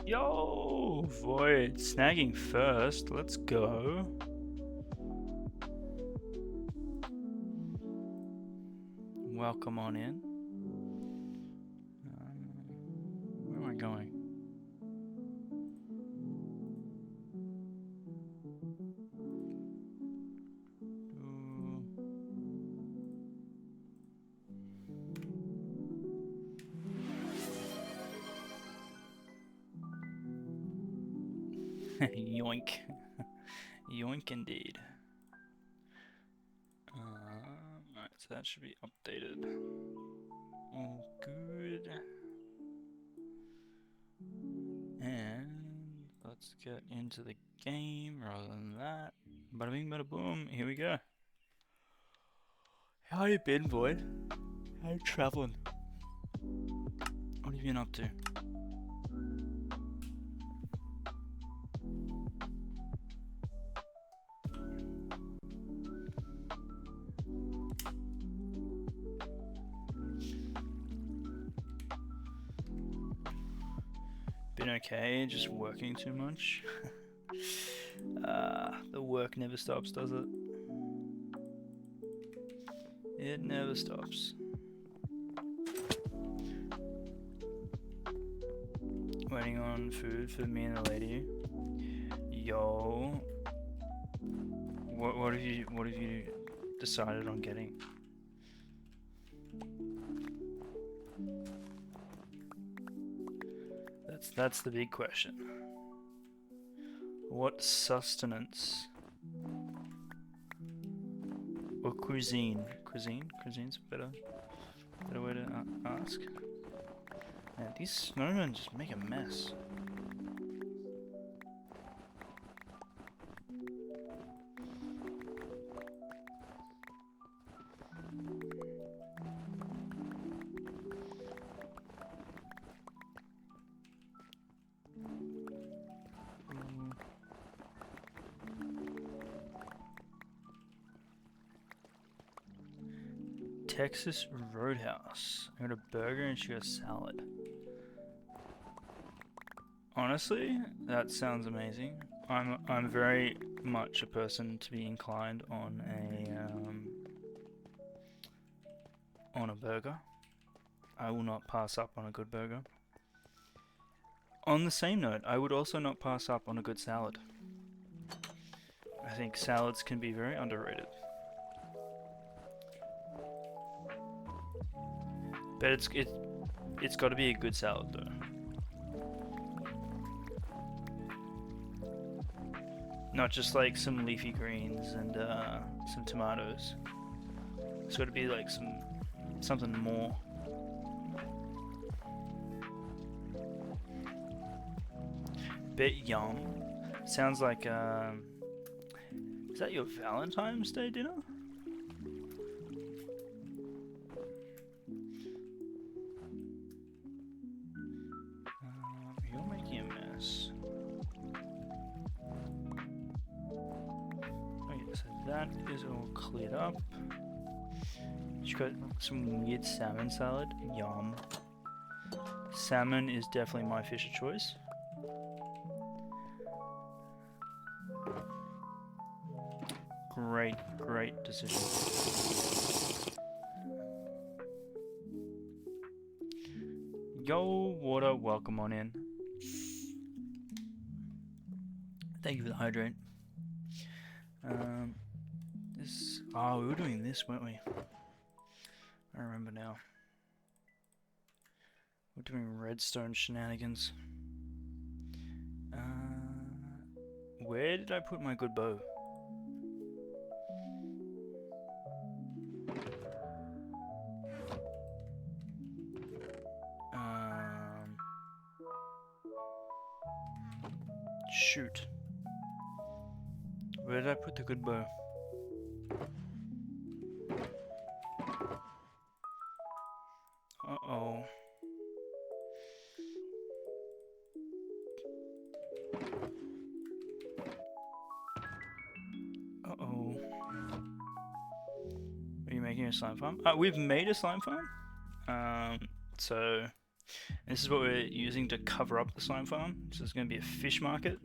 Yo, Void, snagging first. Let's go. Welcome on in. Where am I going? Yoink. Yoink indeed. Alright, so that should be updated. All good. And let's get into the game rather than that. Bada bing, bada boom. Here we go. How you been, Void? How you traveling? What have you been up to? Been okay, just working too much. The work never stops, does it? It never stops. Waiting on food for me and the lady. Yo, what have you decided on getting? That's the big question. What sustenance or cuisine? Cuisine's a better way to ask. Man, these snowmen just make a mess. Texas Roadhouse. I got a burger and she got a salad. Honestly, that sounds amazing. I'm very much a person to be inclined on a burger. I will not pass up on a good burger. On the same note, I would also not pass up on a good salad. I think salads can be very underrated. But it's got to be a good salad though. Not just like some leafy greens and some tomatoes. It's got to be like something more. Bit yum. Sounds like is that your Valentine's Day dinner? You're making a mess. Okay, so that is all cleared up. You got some weird salmon salad. Yum. Salmon is definitely my fish of choice. Great decision. Yo, water, welcome on in. Thank you for the hydrate. Oh, we were doing this, weren't we? I remember now. We're doing redstone shenanigans. Where did I put my good bow? Shoot. Where did I put the good bow? Uh-oh. Uh-oh. Are you making a slime farm? We've made a slime farm. So This is what we're using to cover up the slime farm. So it's going to be a fish market.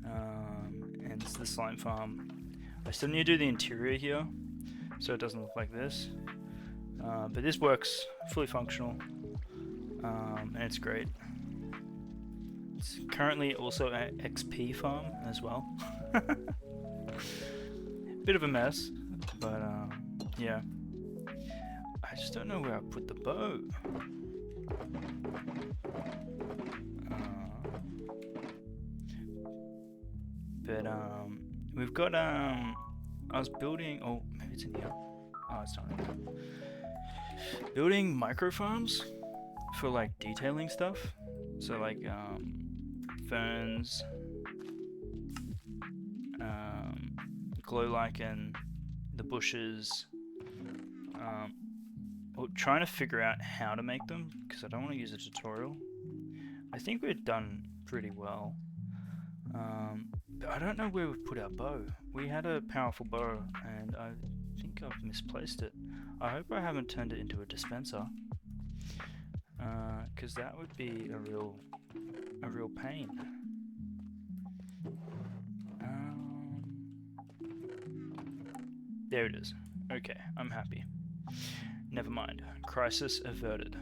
And this is the slime farm. I still need to do the interior here, so it doesn't look like this. But this works, fully functional, and it's great. It's currently also an XP farm as well. Bit of a mess, but yeah. I just don't know where I put the bow. But we've got I was building. Oh, maybe it's in here. Oh, it's not in there. Building micro farms for like detailing stuff. So like ferns, glow lichen, the bushes. Well, trying to figure out how to make them because I don't want to use a tutorial. I think we've done pretty well. But I don't know where we've put our bow. We had a powerful bow and I think I've misplaced it. I hope I haven't turned it into a dispenser. Because that would be a real pain. There it is. Okay, I'm happy. Never mind. Crisis averted.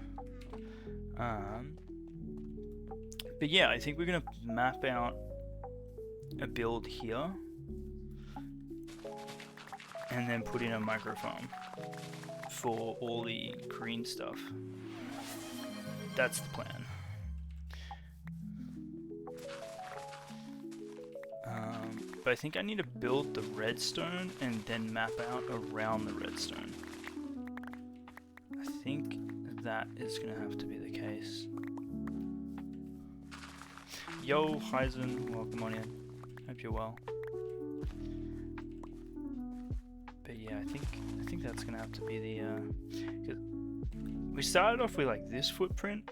But yeah, I think we're gonna map out a build here and then put in a micro farm for all the green stuff. That's the plan. But I think I need to build the redstone and then map out around the redstone. I think that is gonna have to be the case. Yo, Heisen, welcome on in. Hope you're well. But yeah, I think that's gonna have to be the. 'Cause we started off with like this footprint,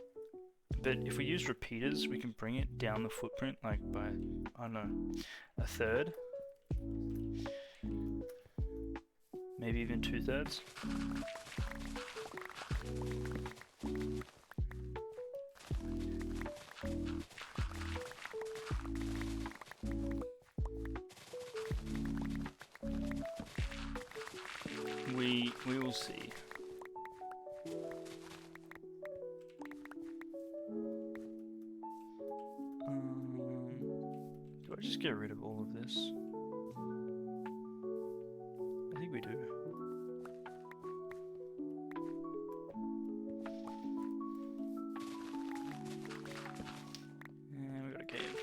but if we use repeaters, we can bring it down the footprint like by I don't know, a third, maybe even 2/3. We will see. Do I just get rid of all of this? I think we do. And we got a cave.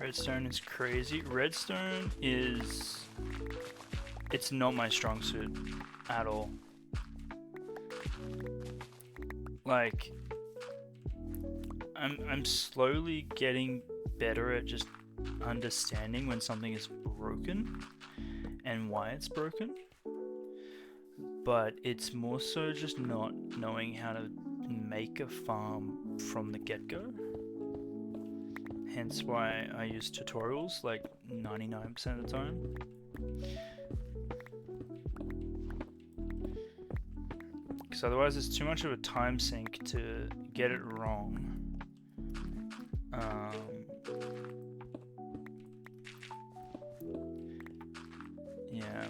Redstone is crazy. Redstone is... It's not my strong suit at all. Like, I'm slowly getting better at just understanding when something is broken and why it's broken. But it's more so just not knowing how to make a farm from the get-go. Hence why I use tutorials like 99% of the time. Because otherwise it's too much of a time sink to get it wrong. Yeah.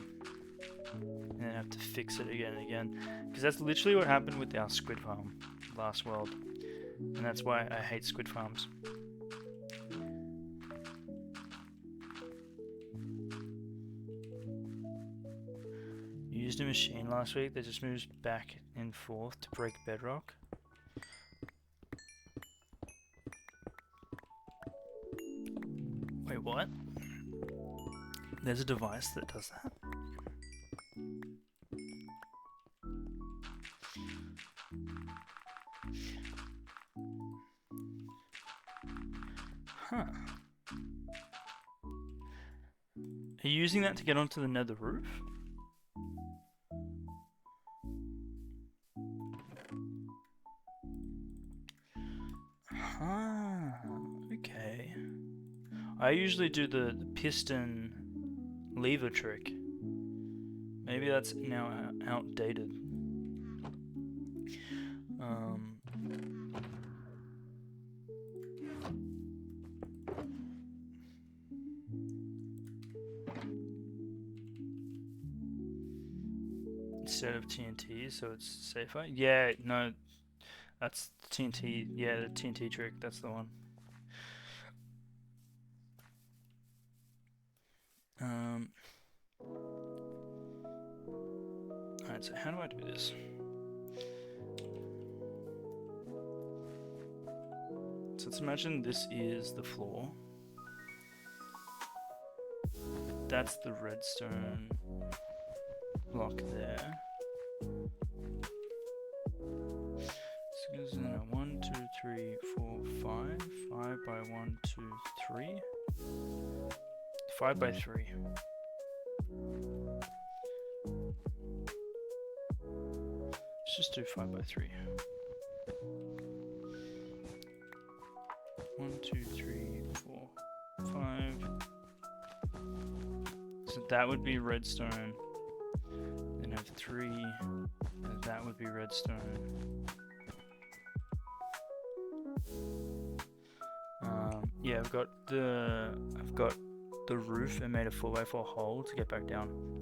And then have to fix it again and again. Because that's literally what happened with our squid farm last world. And that's why I hate squid farms. Used a machine last week that just moves back and forth to break bedrock. Wait, what? There's a device that does that? Huh. Are you using that to get onto the nether roof? Okay. I usually do the piston lever trick. Maybe that's now outdated. Instead of TNT, so it's safer. Yeah, no, that's TNT. Yeah, the TNT trick. That's the one. Alright, so how do I do this? So let's imagine this is the floor. That's the redstone block there. So it goes in 1, 2, 3, 4, 5. 5 by 1, 2, 3. 5 by 3. Let's just do 5 by 3. 1, 2, 3, 4, 5. So that would be redstone. Then I have 3. And that would be redstone. Yeah, I've got the roof and made a 4x4 hole to get back down.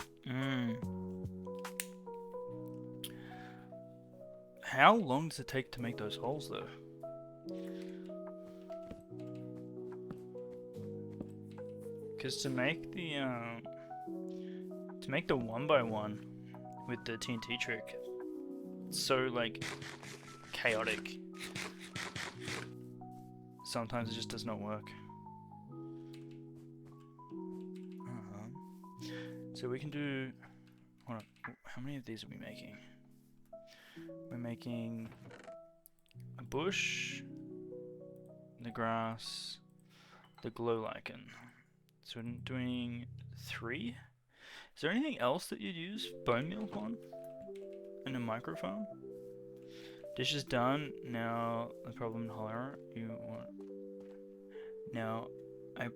How long does it take to make those holes though? Because to make the 1x1 with the TNT trick, it's so like chaotic. Sometimes it just does not work. So we can do. Hold on. How many of these are we making? We're making a bush, the grass, the glow lichen. So we're doing 3. Is there anything else that you'd use bone meal on? In a microphone? Dish is done. Now the problem in horror. You want. Now I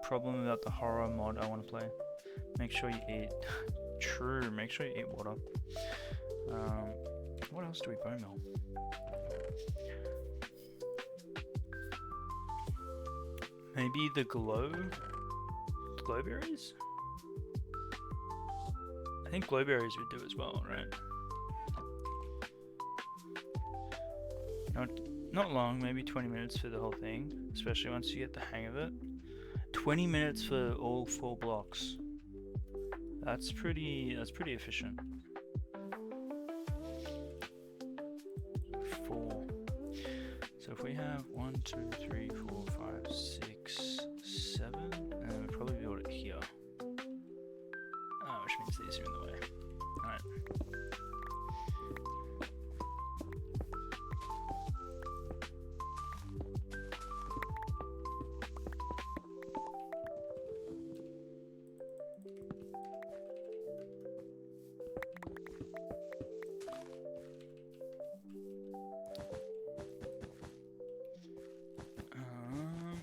problem about the horror mod I want to play. Make sure you eat. True. Make sure you eat water. What else do we bone meal? Maybe the glowberries? I think glowberries would do as well, right? Not long, maybe 20 minutes for the whole thing, especially once you get the hang of it. 20 minutes for all 4 blocks. That's pretty efficient. 4. So if we have 1, 2, 3, 4, 5, 6, 7, and we'll probably build it here. Which means these are in the way. Alright.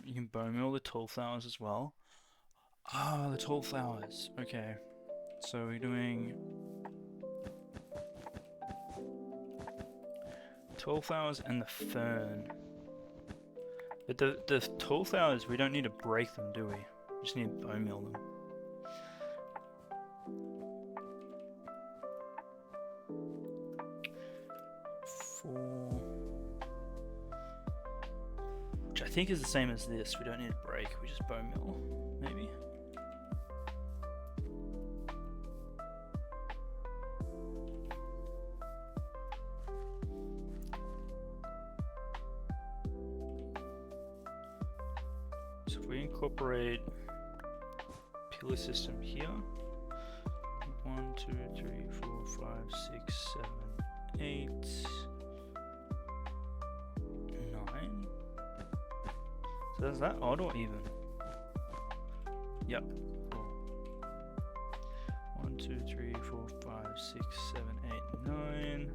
You can bone meal the tall flowers as well. Ah, the tall flowers. Okay. So we're doing tall flowers and the fern. But the tall flowers, we don't need to break them, do we? We just need to bone meal them. Which I think is the same as this. We don't need to break, we just bone meal, maybe. So if we incorporate pillar system here, 1, 2, 3, 4, 5, 6, 7, 8, 9. So is that odd or even? Yep. 1, 2, 3, 4, 5, 6, 7, 8, 9.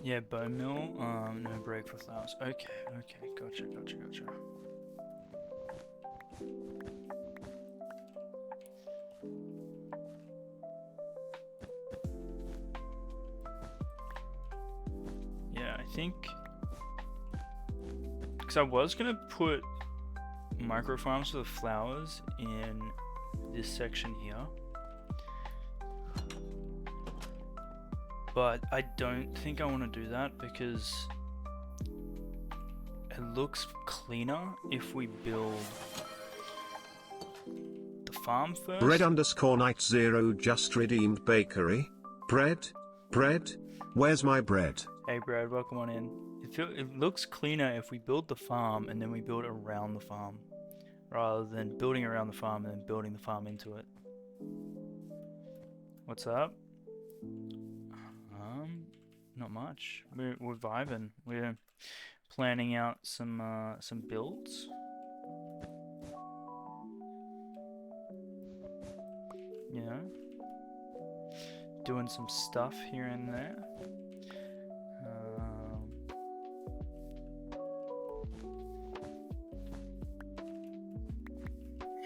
Yeah, bone meal. No break for flowers. Okay, okay, gotcha. Yeah, I think because I was gonna put micro farms for the flowers in this section here, but I don't think I want to do that because it looks cleaner if we build the farm first. Bread_Night0 just redeemed bakery. Bread? Where's my bread? Hey Brad, welcome on in. It looks cleaner if we build the farm and then we build around the farm, rather than building around the farm and then building the farm into it. What's up? Not much. We're vibing. We're planning out some builds. You know, doing some stuff here and there.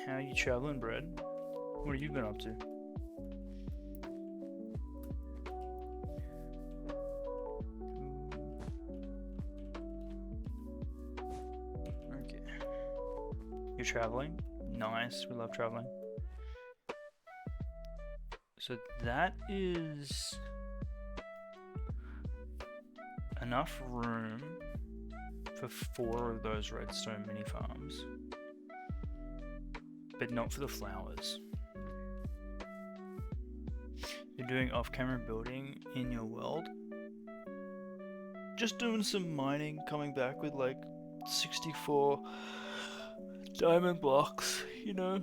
How are you traveling, Brad? What have you been up to? Okay. You're traveling? Nice, we love traveling. So that is enough room for 4 of those redstone mini farms, but not for the flowers. You're doing off-camera building in your world? Just doing some mining, coming back with like 64 diamond blocks, you know?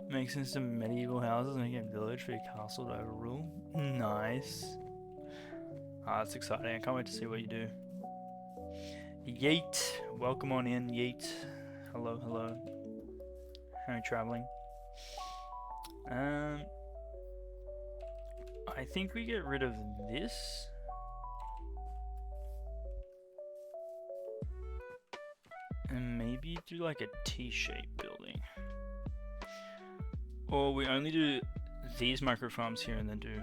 Making some medieval houses, making a village for your castle to overrule. Nice. Ah, that's exciting. I can't wait to see what you do. Yeet, welcome on in, Yeet. Hello. How are you traveling? I think we get rid of this. And maybe do like a T-shaped building. Or we only do these micro farms here and then do...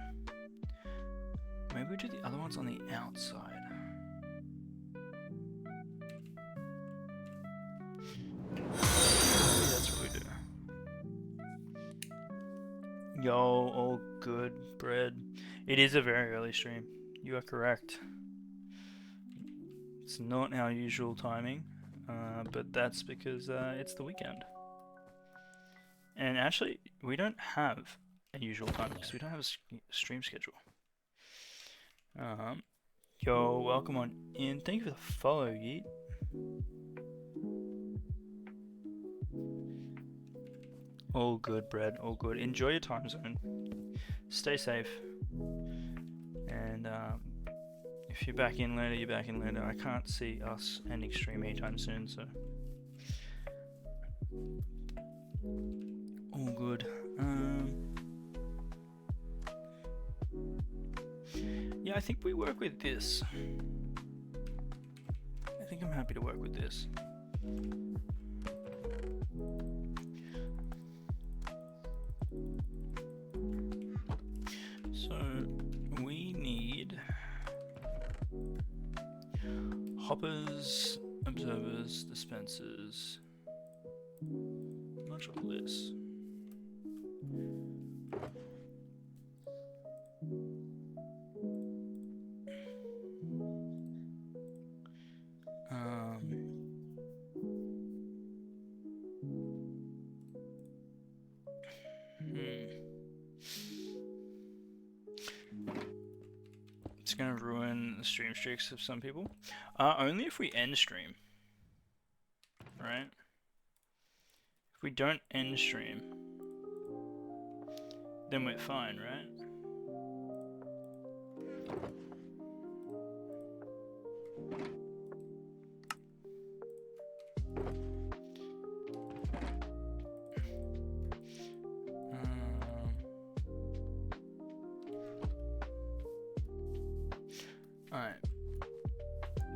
Maybe we do the other ones on the outside. Maybe that's what we do. Yo, all good, Bread. It is a very early stream. You are correct. It's not our usual timing, but that's because it's the weekend. And actually, we don't have a usual time because we don't have a stream schedule. Yo, welcome on in. Thank you for the follow, Yeet. All good, Brad. All good. Enjoy your time zone. Stay safe. And if you're back in later, you're back in later. I can't see us ending stream anytime soon, so... All good. Yeah, I think we work with this. I think I'm happy to work with this. So we need hoppers, observers, dispensers. Much of this. It's gonna ruin the stream streaks of some people. Only if we end stream. Right? If we don't end stream, then we're fine, right?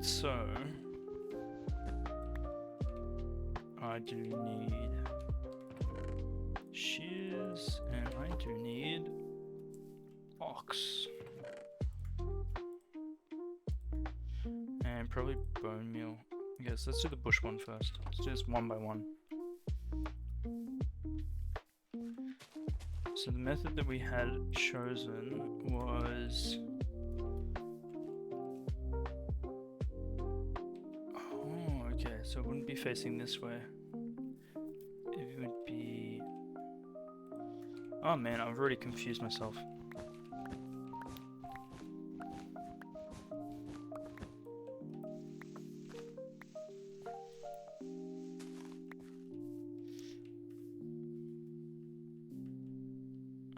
So I do need shears and I do need ox. And probably bone meal. Yes, let's do the bush one first. Let's do this one by one. So the method that we had chosen was... Oh, okay, so it wouldn't be facing this way. It would be... Oh man, I've already confused myself.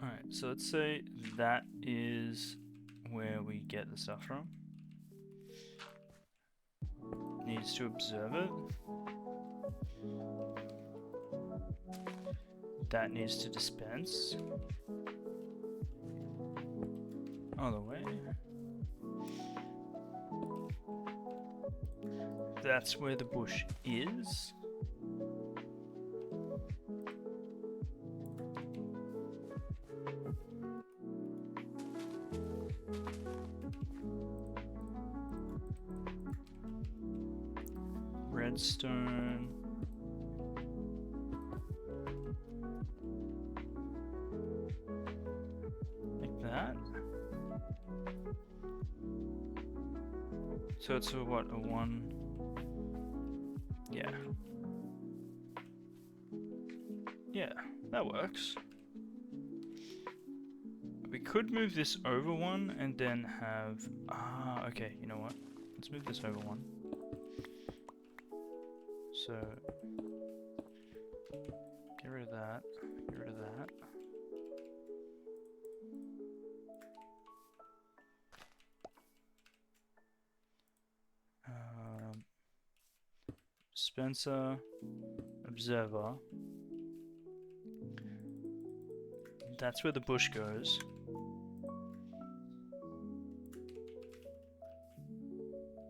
Alright, so let's say that is where we get the stuff from. Needs to observe it. That needs to dispense. Other way. That's where the bush is. Redstone. Like that. So it's a what, a 1? Yeah. Yeah, that works. We could move this over 1 and then have... Ah, okay, you know what? Let's move this over 1. So, get rid of that, get rid of that. Spencer, observer. That's where the bush goes.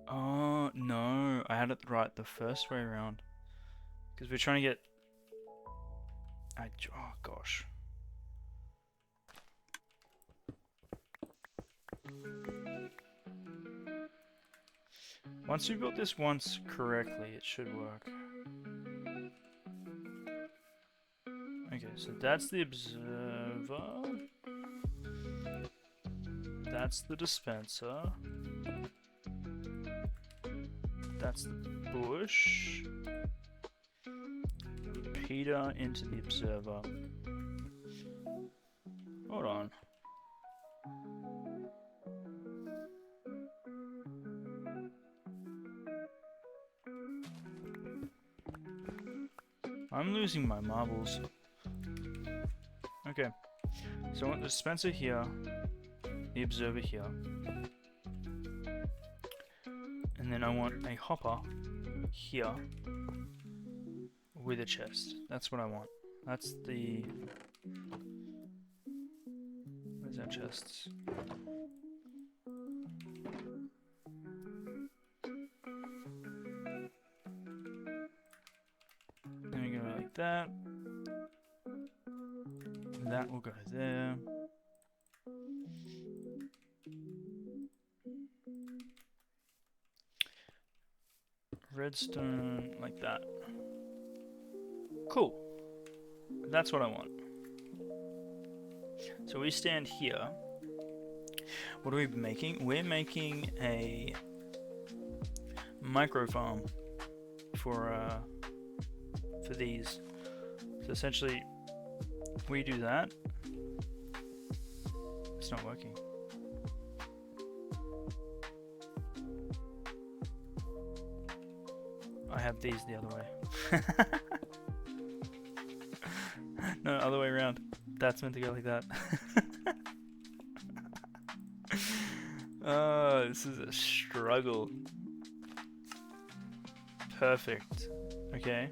Oh, no, I had it right the first way around. Because we're trying to get... oh, gosh. Once we built this once correctly, it should work. Okay, so that's the observer. That's the dispenser. That's the bush. Repeater into the observer. Hold on. I'm losing my marbles. Okay. So I want the dispenser here, the observer here. And then I want a hopper here with a chest. That's what I want. That's the... Where's our chests? Then we go like that. That will go there. Redstone, like that. Cool. That's what I want. So we stand here. What are we making? We're making a micro farm for these. So essentially, we do that. It's not working. I have these the other way. No, other way around. That's meant to go like that. Oh, this is a struggle. Perfect. Okay.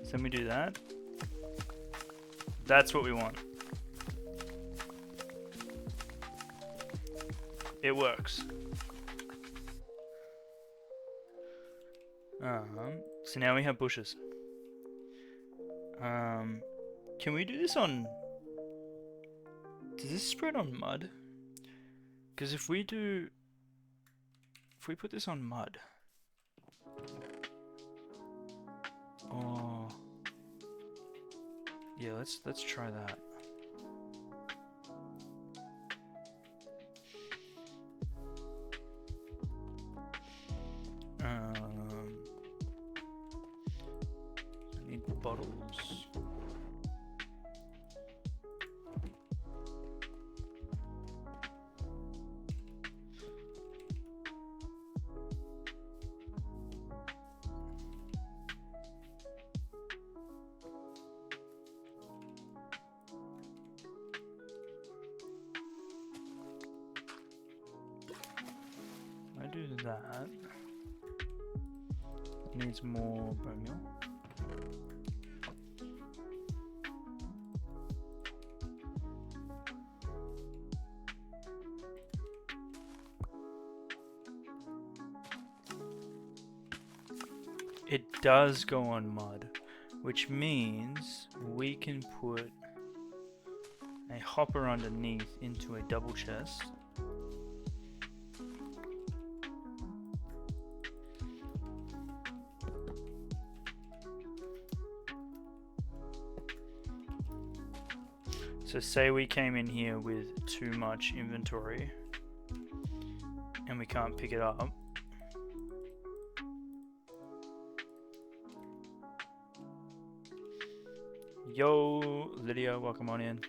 So then we do that. That's what we want. It works. So now we have bushes. Can we do this on... Does this spread on mud? Because if we put this on mud... Oh... Yeah, let's try that. I need bottles. I do that. Needs more bone meal. It does go on mud, which means we can put a hopper underneath into a double chest. So say we came in here with too much inventory and we can't pick it up. Yo, Lydia, welcome on in.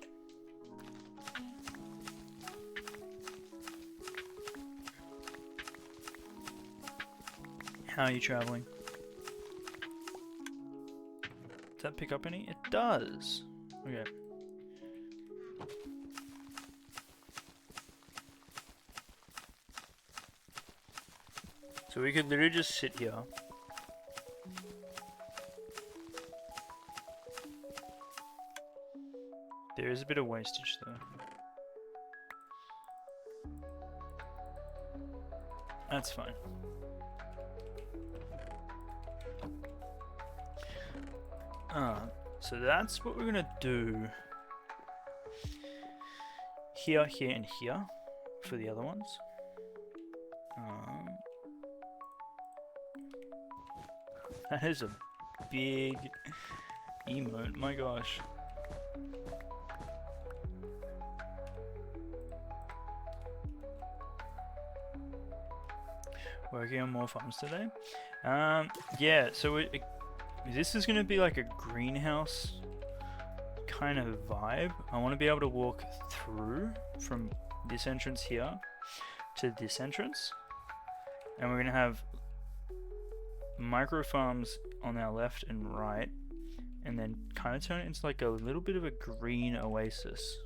How are you traveling? Does that pick up any? It does. Okay. So we could literally just sit here. There is a bit of wastage though. That's fine. So that's what we're gonna do here, here, and here for the other ones. That is a big emote, my gosh. Working on more farms today. Yeah, so this is going to be like a greenhouse kind of vibe. I want to be able to walk through from this entrance here to this entrance. And we're going to have micro farms on our left and right. And then kind of turn it into like a little bit of a green oasis.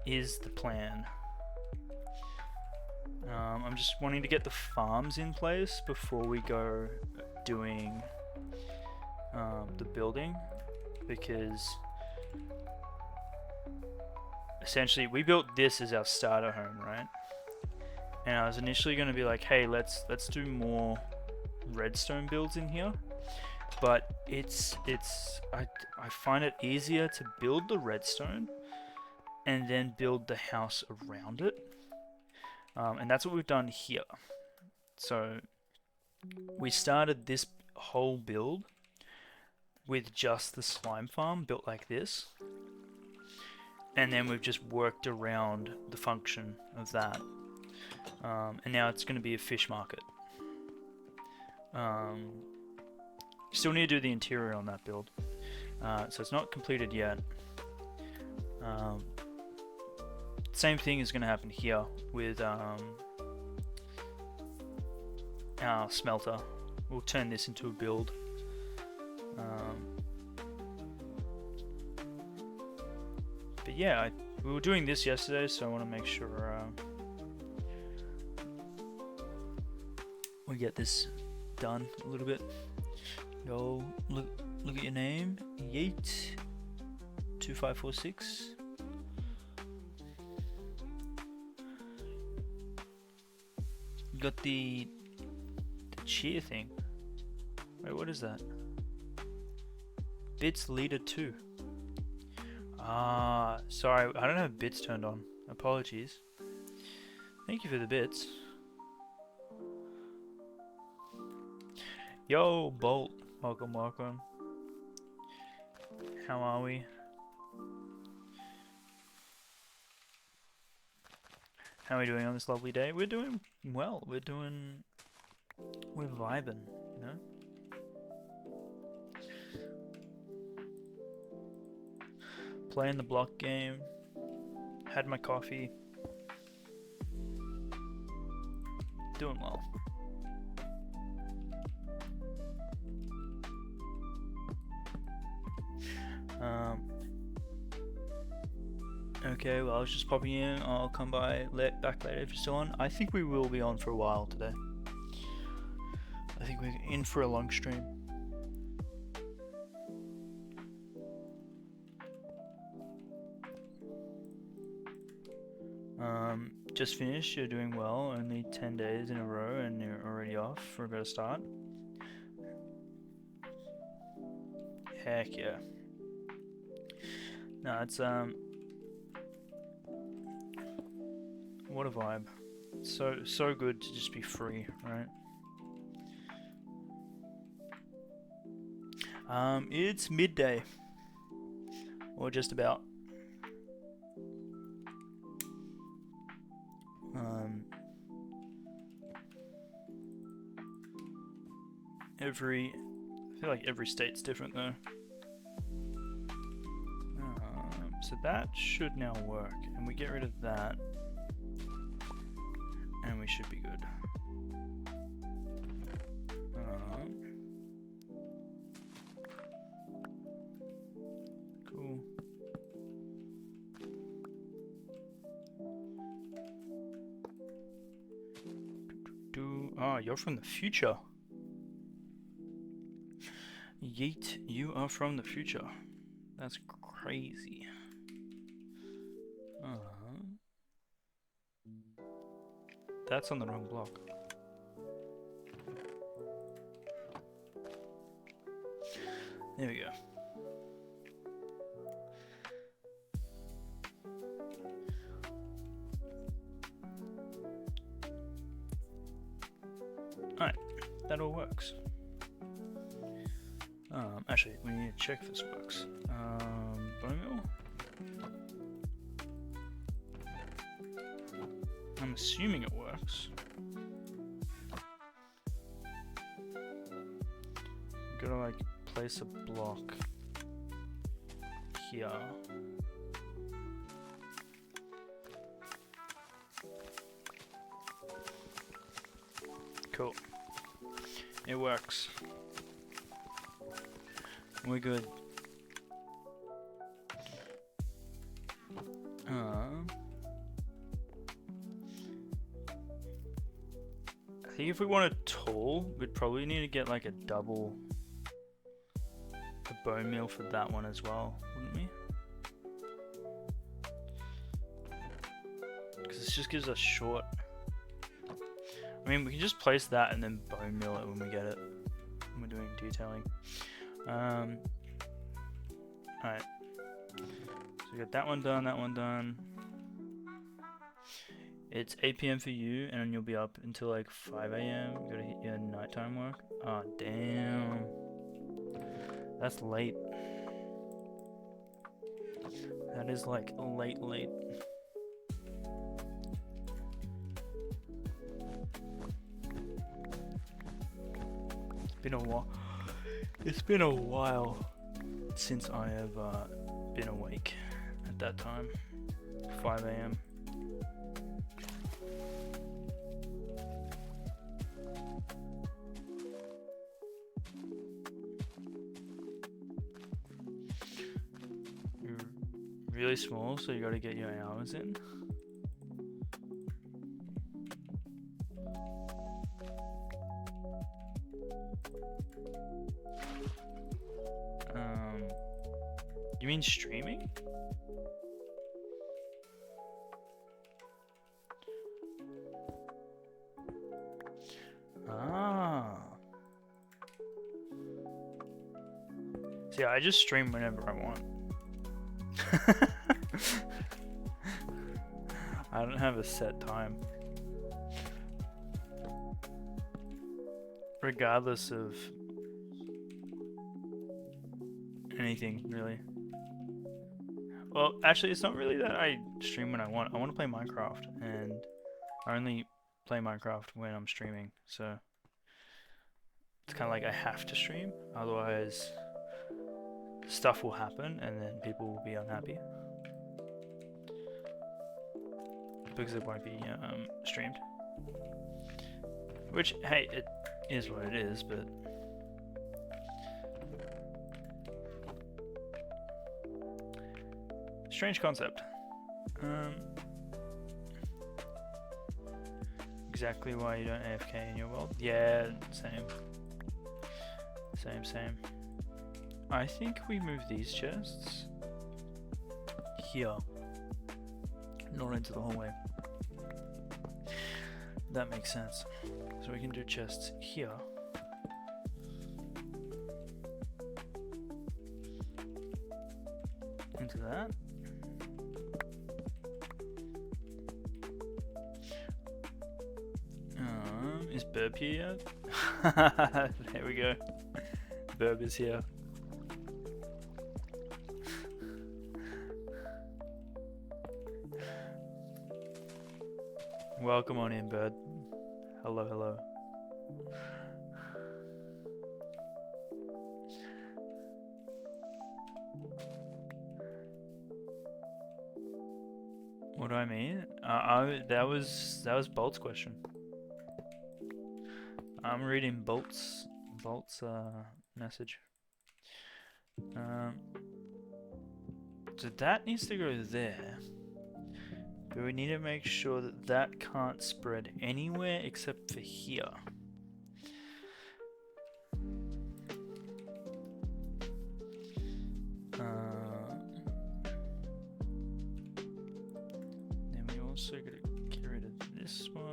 Is the plan. I'm just wanting to get the farms in place before we go doing the building, because essentially we built this as our starter home, right? And I was initially going to be like, hey, let's do more redstone builds in here, but I find it easier to build the redstone and then build the house around it. And that's what we've done here. So we started this whole build with just the slime farm built like this. And then we've just worked around the function of that. And now it's going to be a fish market. Still need to do the interior on that build. So it's not completed yet. Same thing is going to happen here with our smelter. We'll turn this into a build. But yeah, we were doing this yesterday, so I want to make sure we get this done a little bit. Yo, look at your name, Yeet 2546. Got the cheer thing. Wait, what is that? Bits leader 2. Ah, sorry, I don't have bits turned on. Apologies. Thank you for the bits. Yo, Bolt. Welcome, welcome. How are we? How are we doing on this lovely day? We're doing well. We're vibing, you know? Playing the block game. Had my coffee. Doing well. Okay, well, I was just popping in. I'll come back later if you're still on. I think we will be on for a while today. I think we're in for a long stream. Just finished. You're doing well. Only 10 days in a row and you're already off for a better start. Heck yeah. No, it's what a vibe. So good to just be free, right? It's midday. Or just about. I feel like every state's different though. So that should now work, and we get rid of that, and we should be good. Cool. You're from the future. Yeet, you are from the future. That's crazy. That's on the wrong block. There we go. Alright, that all works. Actually, we need to check if this works. Bone meal? I'm assuming it works. Gotta like place a block here. Cool. It works. We're good. I think if we want a tool, we'd probably need to get like a bone meal for that one as well, wouldn't we? Because this just gives us short. I mean, we can just place that and then bone meal it when we get it. When we're doing detailing. Alright. So we got that one done. It's 8 PM for you, and then you'll be up until like 5 AM. You gotta hit your nighttime work. Oh, damn. That's late. That is like late. It's been a while since I have been awake at that time. 5 AM. You're really small, so you gotta get your hours in. You mean streaming? Ah. So yeah, I just stream whenever I want. I don't have a set time. Regardless of anything, really. Well, actually, it's not really that I stream when I want. I want to play Minecraft, and I only play Minecraft when I'm streaming, so it's kind of like I have to stream, otherwise stuff will happen and then people will be unhappy because it won't be streamed. Which, hey, it is what it is, but strange concept. Exactly why you don't AFK in your world? Yeah, same. Same. I think we move these chests here, not into the hallway. That makes sense. So we can do chests here. Into that. Is Burb here yet? There we go. Burb is here. Welcome on in, Bird. Hello. What do I mean? That was Bolt's question. I'm reading Bolt's message. So that needs to go there. But we need to make sure that that can't spread anywhere except for here. Then we also gotta get rid of this one.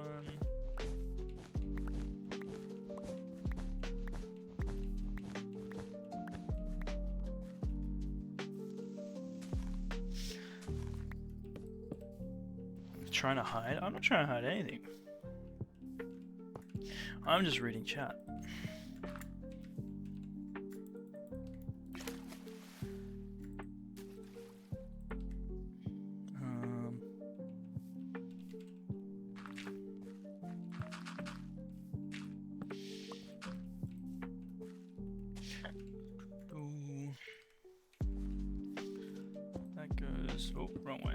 Trying to hide? I'm not trying to hide anything. I'm just reading chat. Ooh. That goes... Oh, wrong way.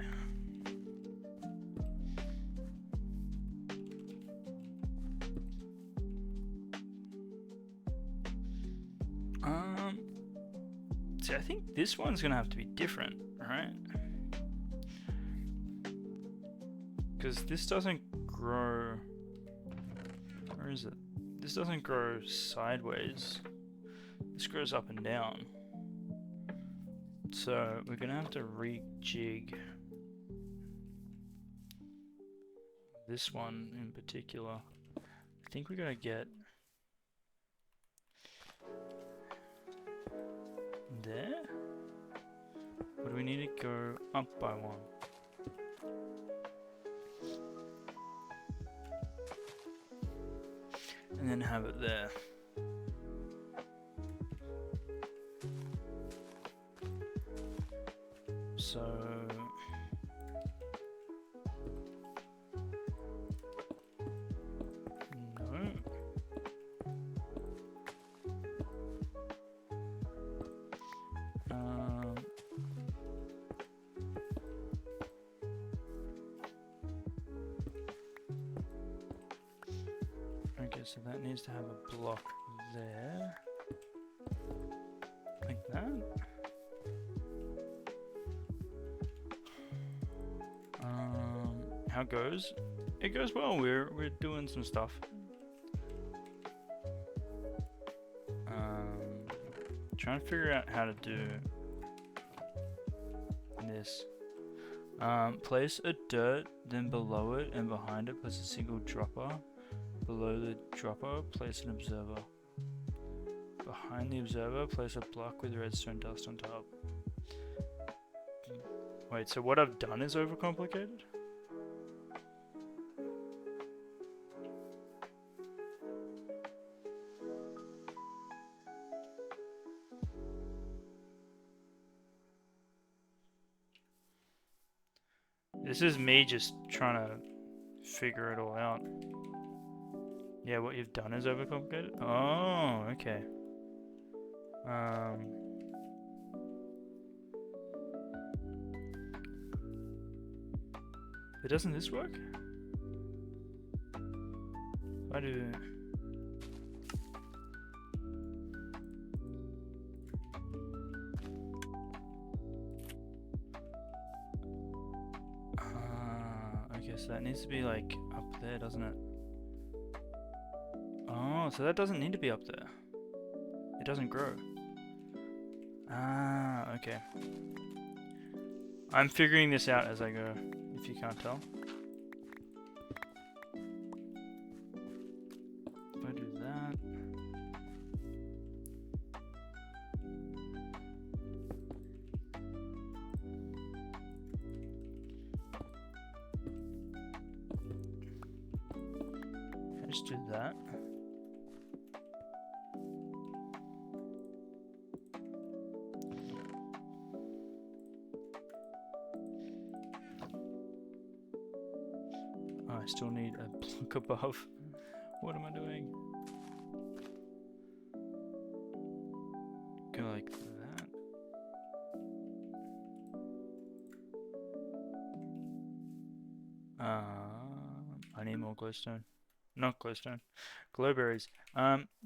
See, I think this one's gonna have to be different, right? Because this doesn't grow... Where is it? This doesn't grow sideways. This grows up and down. So we're gonna have to rejig this one in particular. I think we're gonna get there? Or do we need to go up by one? And then have it there. So... No. Okay, so that needs to have a block there. Like that. How it goes? It goes well. We're doing some stuff. Trying to figure out how to do this. Place a dirt, then below it and behind it place a single dropper. Below the dropper, place an observer. Behind the observer, place a block with redstone dust on top. Wait, so what I've done is overcomplicated? This is me just trying to figure it all out. Yeah, what you've done is overcomplicated? Oh, okay. But doesn't this work? Why do... okay, so that needs to be like up there, doesn't it? Oh, so that doesn't need to be up there. It doesn't grow. Ah, okay. I'm figuring this out as I go, if you can't tell. If I do that... If I just do that... I still need a block above. What am I doing? Go like that. I need more glowstone. Not glowstone. Glowberries.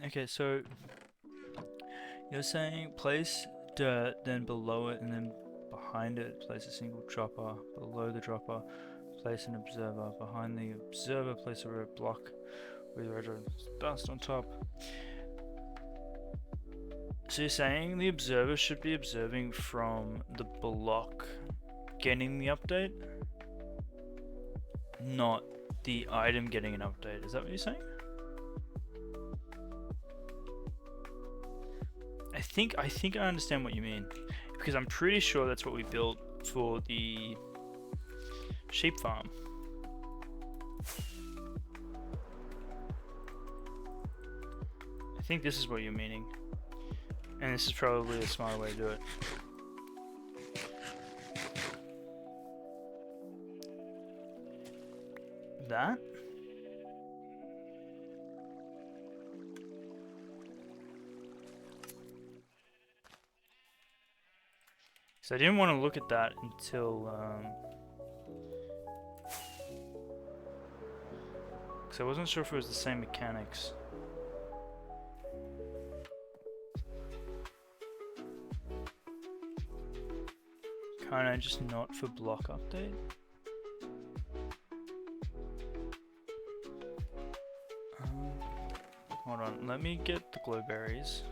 Okay, so you're saying place dirt, then below it, and then behind it place a single dropper. Below the dropper, place an observer. Behind the observer, place a red block with red dust on top. So you're saying the observer should be observing from the block getting the update, not the item getting an update. Is that what you're saying? I think I understand what you mean, because I'm pretty sure that's what we built for the sheep farm. I think this is what you're meaning, and this is probably a smarter way to do it. That? So I didn't want to look at that until because I wasn't sure if it was the same mechanics. Can't I just not for block update? Hold on, let me get the glowberries.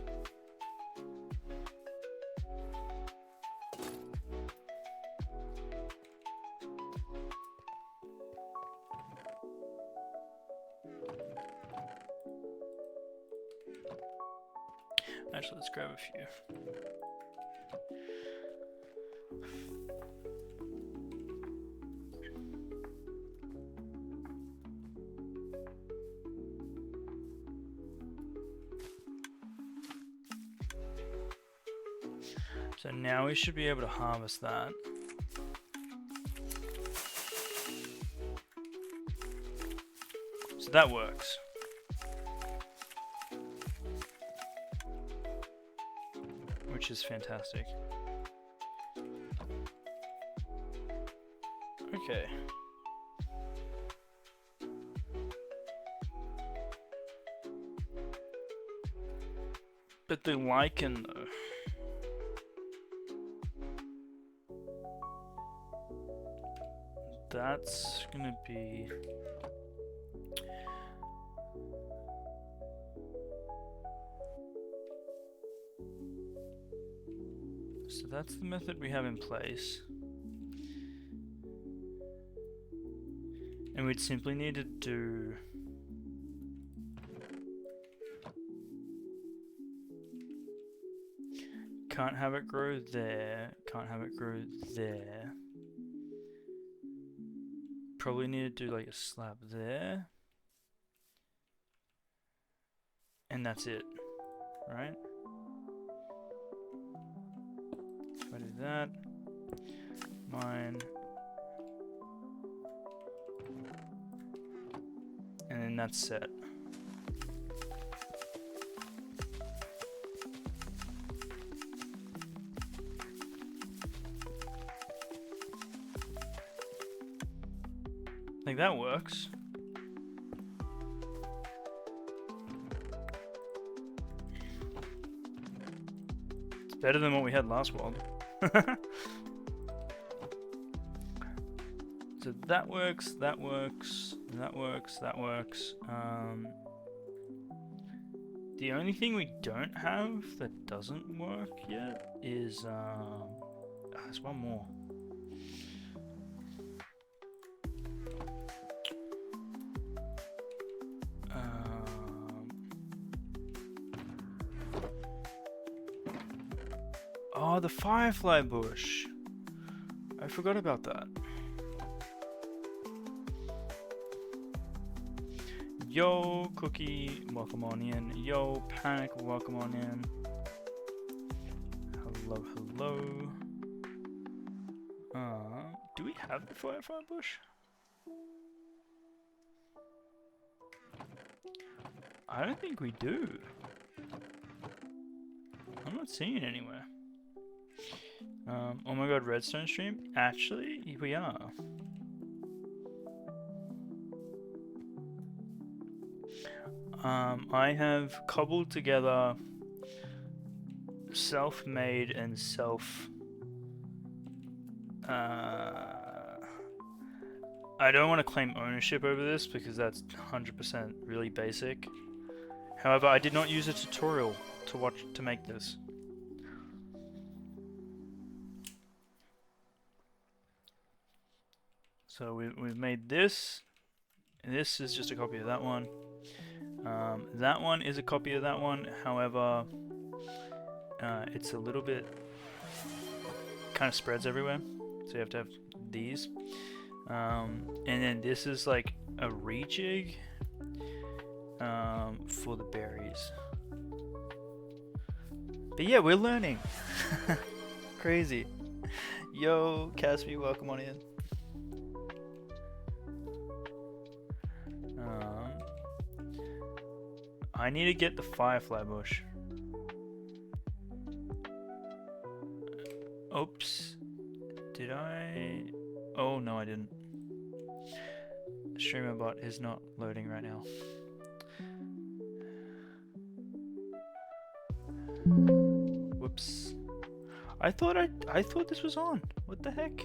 Actually, let's grab a few. So now we should be able to harvest that. So that works. Which is fantastic. Okay. But the lichen though. That's gonna be... So that's the method we have in place. And we'd simply need to do... Can't have it grow there. Can't have it grow there. Probably need to do like a slab there. And that's it, right? If I do that, mine, and then that's set. I think that works. It's better than what we had last world. So that works, that works, that works, that works. The only thing we don't have that doesn't work yet is there's one more. Oh, the firefly bush. I forgot about that. Yo, Cookie, welcome on in. Yo, Panic, welcome on in. Hello, hello. Do we have the firefly bush? I don't think we do. I'm not seeing it anywhere. Oh my god, redstone stream? Actually, we are. I have cobbled together self-made and I don't want to claim ownership over this because that's 100% really basic. However, I did not use a tutorial to make this. So we've made this. This is just a copy of that one. That one is a copy of that one. However, it's a little bit kind of spreads everywhere. So you have to have these. And then this is like a rejig for the berries. But yeah, we're learning. Crazy. Yo, Caspi, welcome on in. I need to get the firefly bush. Oops. Did I? Oh no, I didn't. The streamer bot is not loading right now. Whoops. I thought this was on. What the heck?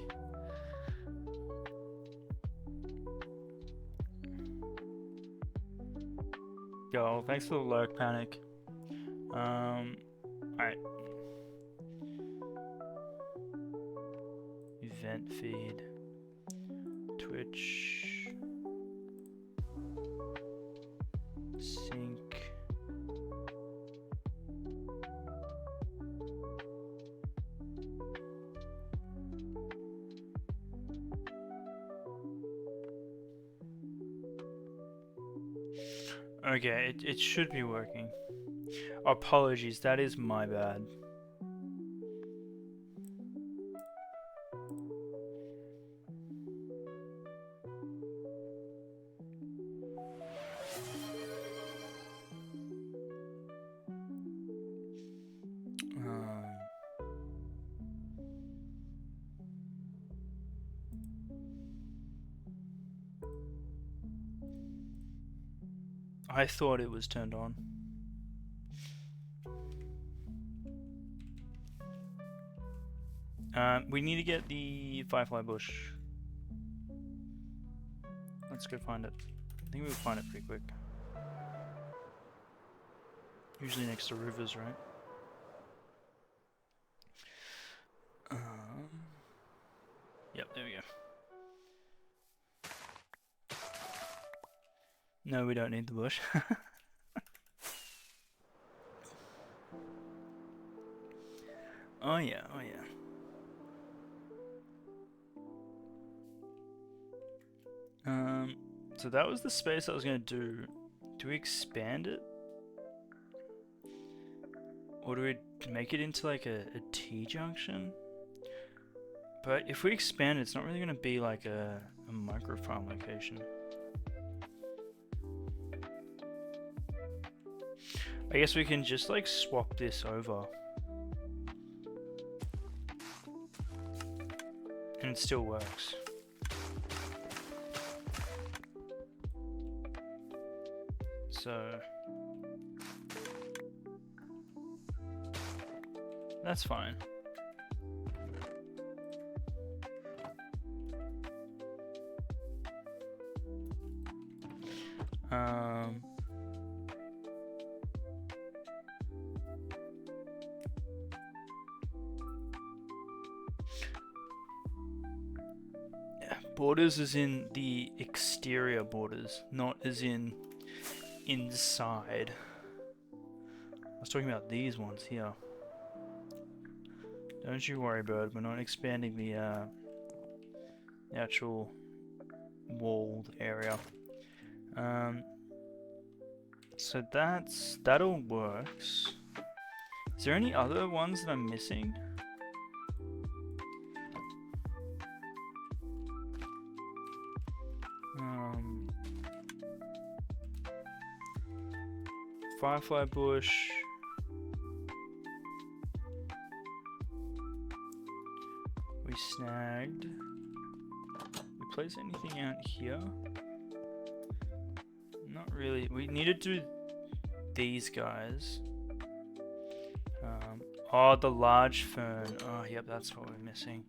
Yo, thanks for the lurk, Panic. Alright. Event feed. Twitch. Sync. Okay, it should be working. Apologies, that is my bad. I thought it was turned on. We need to get the firefly bush. Let's go find it. I think we'll find it pretty quick. Usually next to rivers, right? Yep, there we go. No, we don't need the bush. Oh yeah, oh yeah. So that was the space I was gonna do. Do we expand it? Or do we make it into like a T-junction? But if we expand it, it's not really gonna be like a micro farm location. I guess we can just like swap this over. And it still works. So that's fine. Yeah, borders is in the exterior borders, not as in inside. I was talking about these ones here. Don't you worry, bird. We're not expanding the actual walled area. So that all works. Is there any other ones that I'm missing? Firefly bush. We snagged. We place anything out here? Not really. We need to do these guys. Oh, the large fern. Oh, yep, that's what we're missing.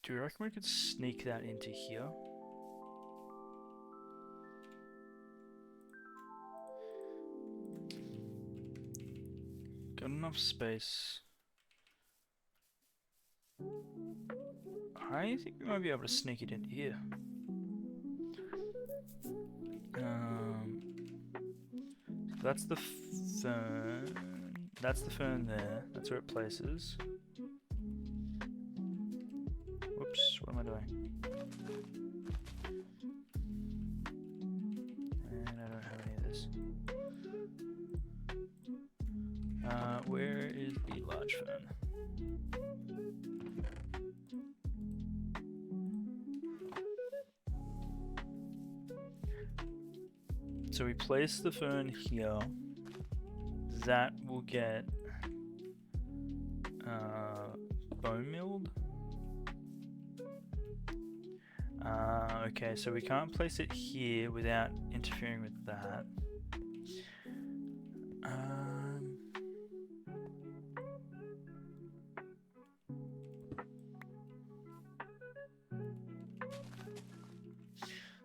Do you reckon we could sneak that into here? Got enough space. I think we might be able to sneak it in here. So that's the fern. That's the fern there. That's where it places. Whoops, what am I doing? And I don't have any of this. Where is the large fern? So we place the fern here. That will get bone milled. Okay, so we can't place it here without interfering with that.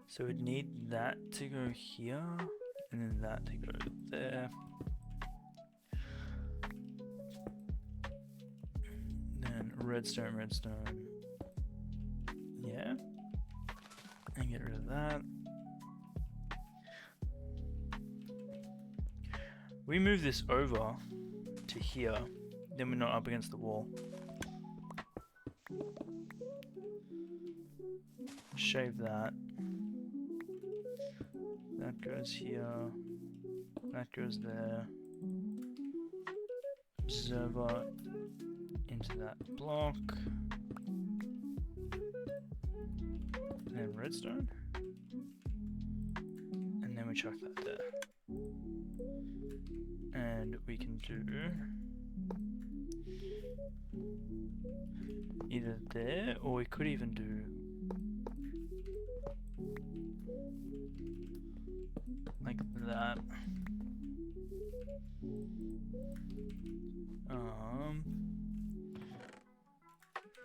So we'd need that to go here, and then that to go there. Then redstone, redstone. Yeah. And get rid of that. We move this over to here, then we're not up against the wall. Shave that. That goes here. That goes there. Observer into that block. And redstone. And then we chuck that there. And we can do either there, or we could even do like that.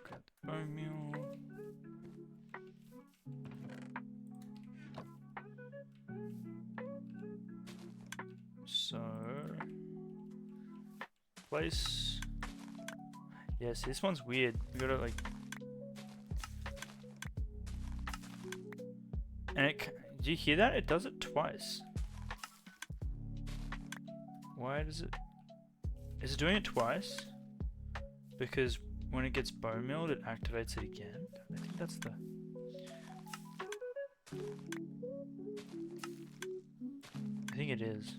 Got the bone meal. So place. Yes, this one's weird. We gotta like And do you hear that? It does it twice. Why does it... Is it doing it twice? Because when it gets bone milled, it activates it again. I think that's the... I think it is.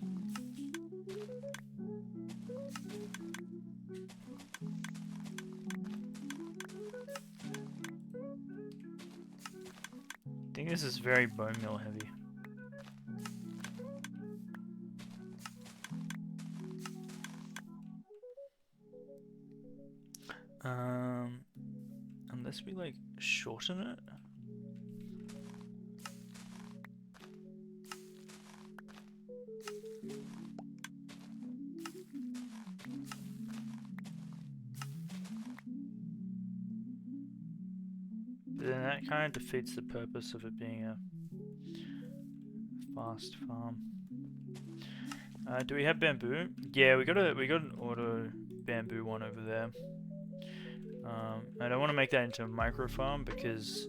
I think this is very bone mill heavy. Unless we like shorten it. But then that kind of defeats the purpose of it being a fast farm. Do we have bamboo? Yeah, we got an auto bamboo one over there. I don't want to make that into a micro farm because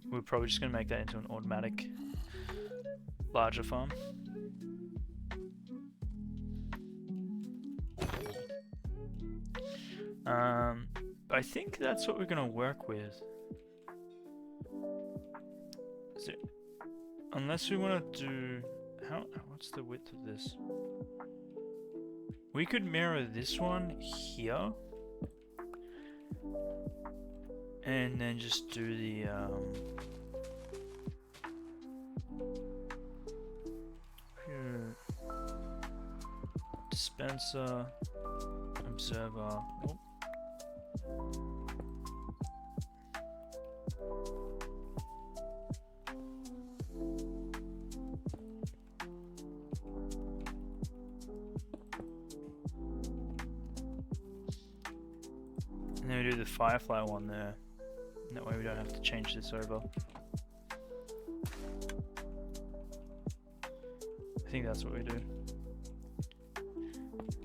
we're probably just going to make that into an automatic larger farm. I think that's what we're going to work with. Unless we want to do... What's the width of this? We could mirror this one here. And then just do the... dispenser, observer. Oh. And then we do the Firefly one there. That way we don't have to change this over. I think that's what we do.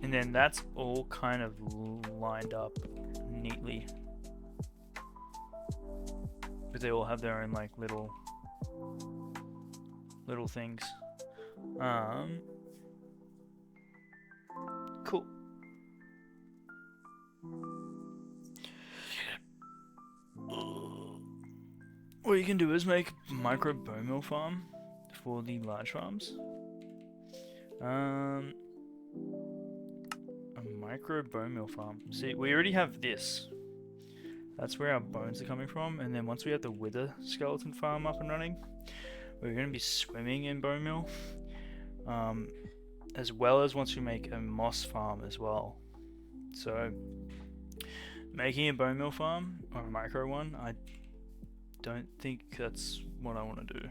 And then that's all kind of lined up neatly. But they all have their own like little things. Cool. What you can do is make micro bone mill farm for the large farms. A micro bone mill farm. See, we already have this. That's where our bones are coming from. And then once we have the wither skeleton farm up and running, we're going to be swimming in bone mill. As well as once we make a moss farm as well. So, making a bone mill farm, or a micro one, I don't think that's what I want to do.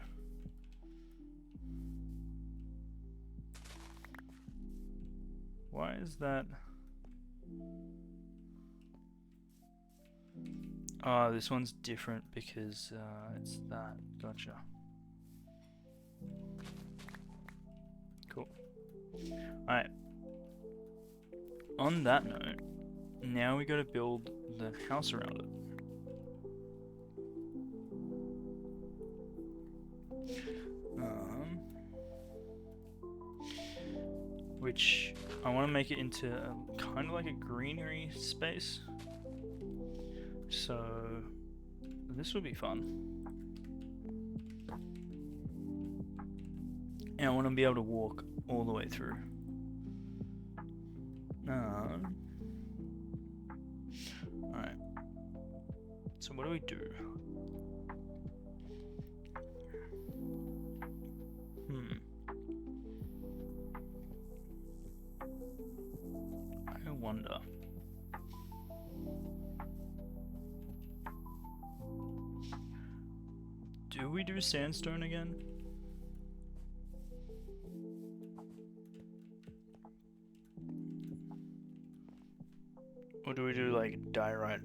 Why is that? Oh, this one's different because it's that. Gotcha. Cool. Alright. On that note, now we gotta build the house around it. Which I want to make it into kind of like a greenery space. So this will be fun. And I want to be able to walk all the way through. Alright. So what do we do? I wonder. Do we do sandstone again? Or do we do like diorite?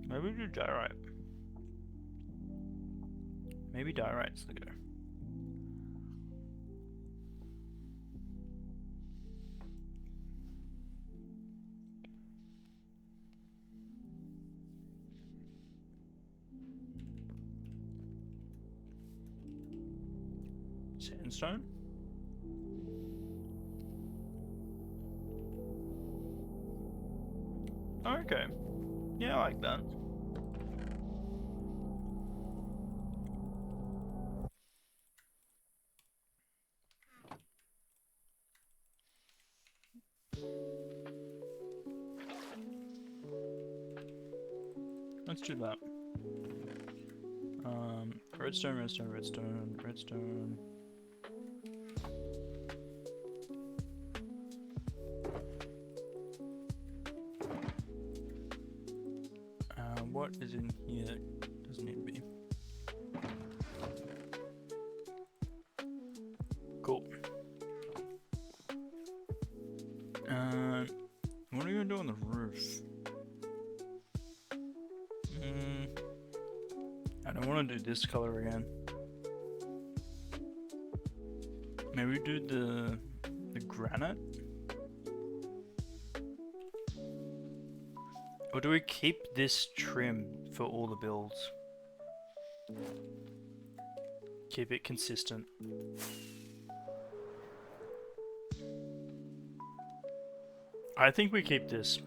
Maybe we do diorite. Maybe diorite's the go. Sandstone? Okay. Yeah, I like that. Let's do that. Redstone, redstone, redstone, redstone. What is in here? Doesn't need to be. Cool. What are you gonna do on the roof? I don't want to do this color again. Maybe do the granite? Or do we keep this trim for all the builds? Keep it consistent. I think we keep this.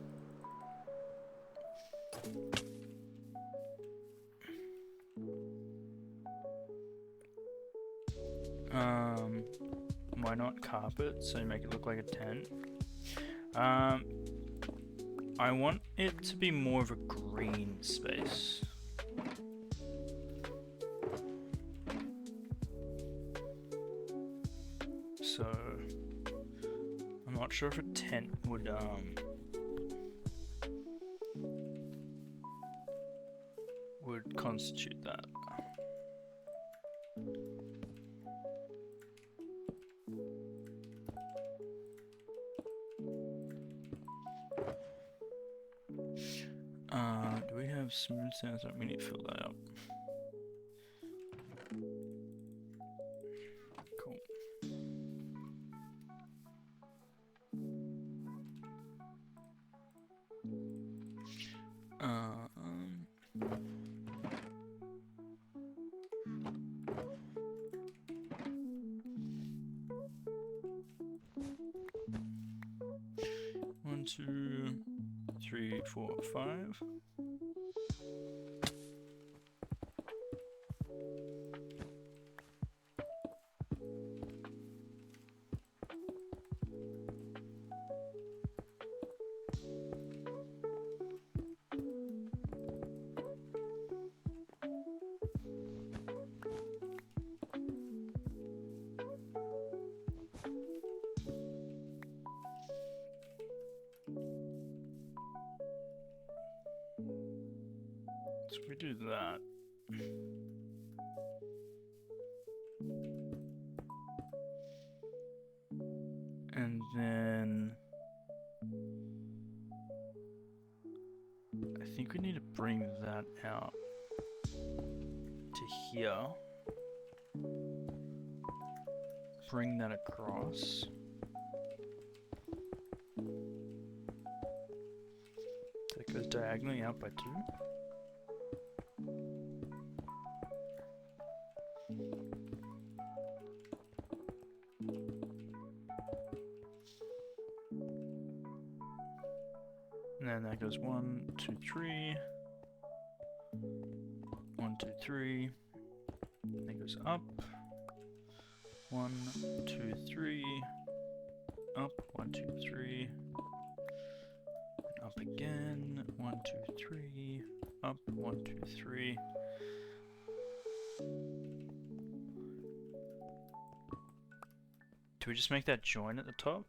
Why not carpet? So you make it look like a tent. I want it to be more of a green space. So I'm not sure if a tent would constitute that. Do we have smooth sandstone? We need to fill that up. Cool. One, 2, 3, 4, 5. So we do that. And then I think we need to bring that out to here. Bring that across. That goes diagonally out by 2. And then that goes 1, 2, 3. 1, 2, 3. And then goes up. 1, 2, 3. Up. 1, 2, 3. Up again. 1, 2, 3. Up. 1, 2, 3. Do we just make that join at the top?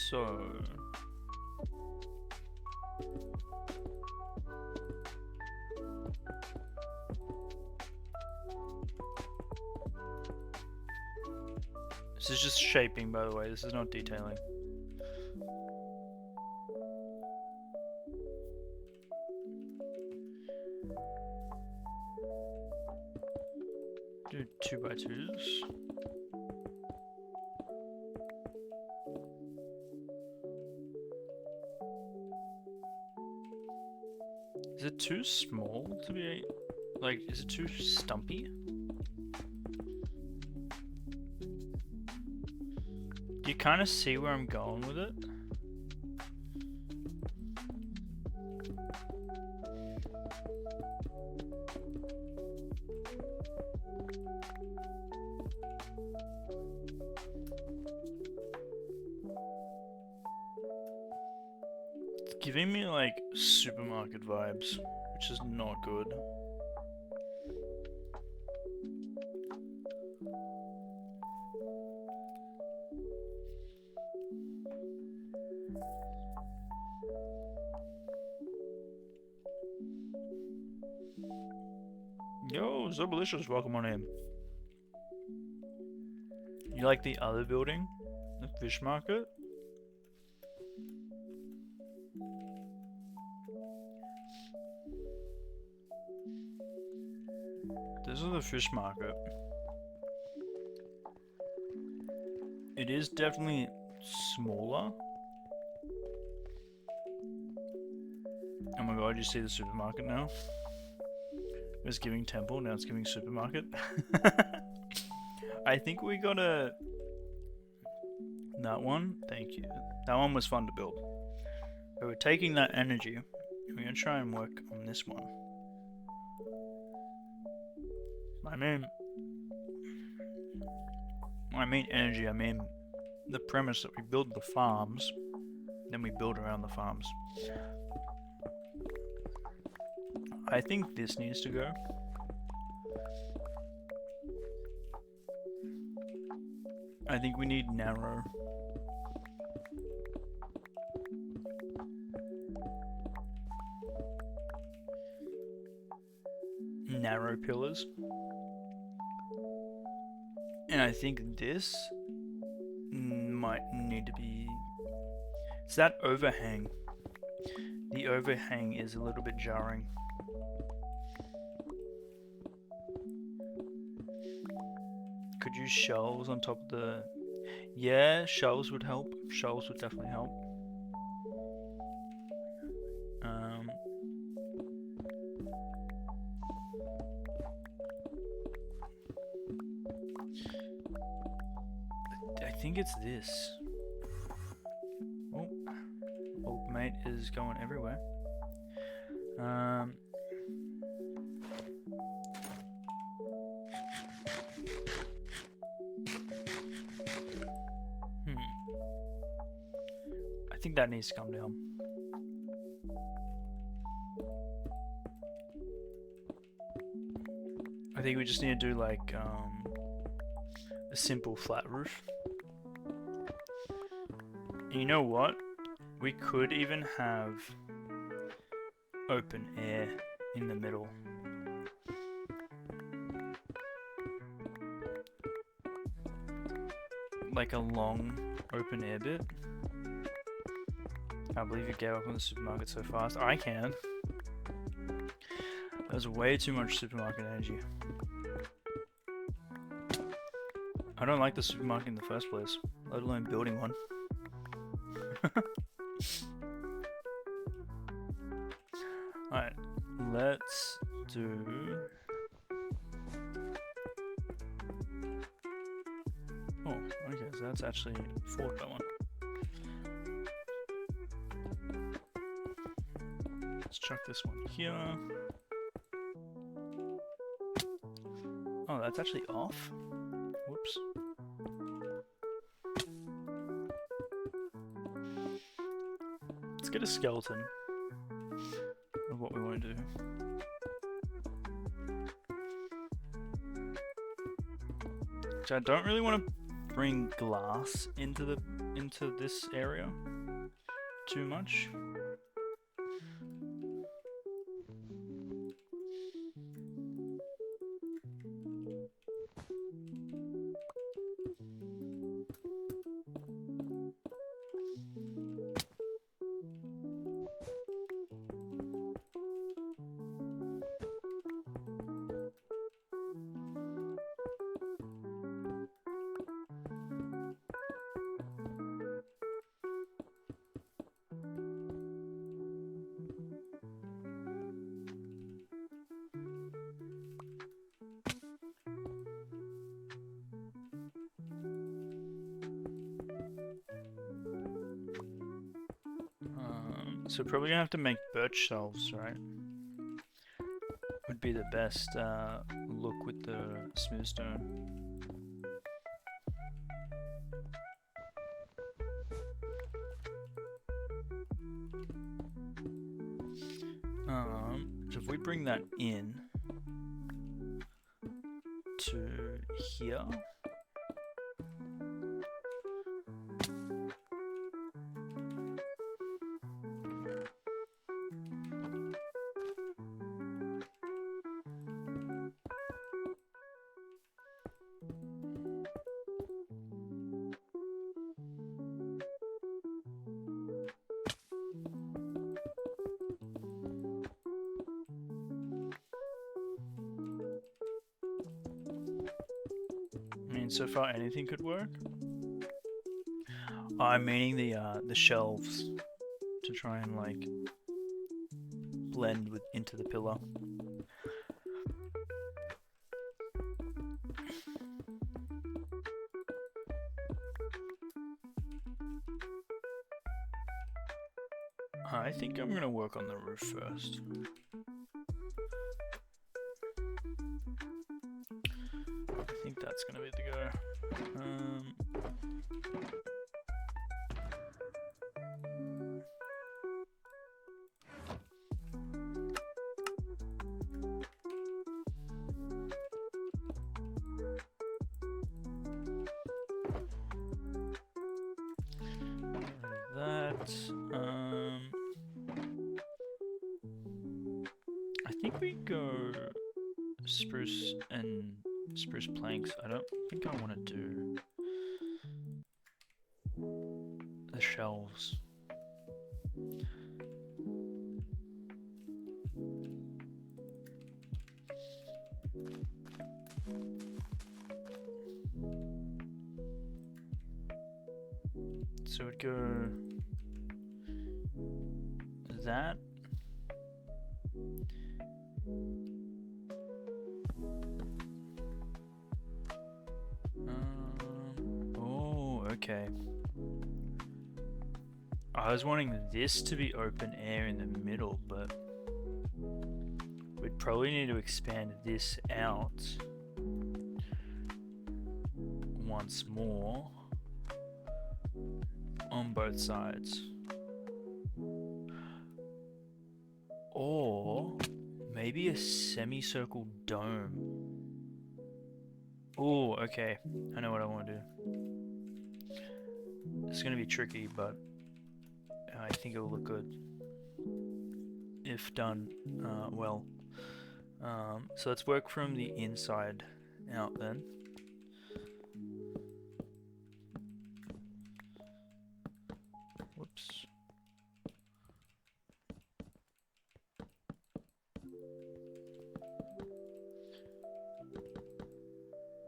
So this is just shaping, by the way, this is not detailing. Do 2x2s. Is it too small to be, like, is it too stumpy? Do you kind of see where I'm going with it? It's giving me like supermarket vibes, which is not good. Yo, Zobalicious, welcome on in. You like the other building? The fish market? This is the fish market. It is definitely smaller. Oh my god, you see the supermarket now? It was giving temple, now it's giving supermarket. I think we gotta... That one, thank you. That one was fun to build. But we're taking that energy, and we're gonna try and work on this one. I mean energy, I mean the premise that we build the farms, then we build around the farms. I think this needs to go. I think we need narrow. Narrow pillars. And I think this might need to be... It's that overhang. The overhang is a little bit jarring. Could use shelves on top of the... Yeah, shelves would help. Shelves would definitely help. I think it's this. Oh, old mate is going everywhere. I think that needs to come down. I think we just need to do like a simple flat roof. And you know what? We could even have open air in the middle. Like a long open air bit. Can't believe you gave up on the supermarket so fast. I can. There's way too much supermarket energy. I don't like the supermarket in the first place, let alone building one. Alright, let's do... Oh, okay, so that's actually forward by one. Let's chuck this one here. Oh, that's actually off? Whoops. Let's get a skeleton of what we want to do. So I don't really want to bring glass into this area too much. So probably gonna have to make birch shelves, right? Would be the best look with the smooth stone. So if we bring that in to here. I mean, so far anything could work. I'm meaning the shelves to try and like blend with into the pillar. I think I'm gonna work on the roof first. I think that's gonna be the go. I think we go spruce and spruce planks. I don't think I want to do the shelves. So it'd go that. Oh, okay. I was wanting this to be open air in the middle, but we'd probably need to expand this out once more on both sides. Or maybe a semicircle dome. Oh, okay. I know what I want to do. It's going to be tricky, but I think it will look good if done well. So let's work from the inside out then. Whoops.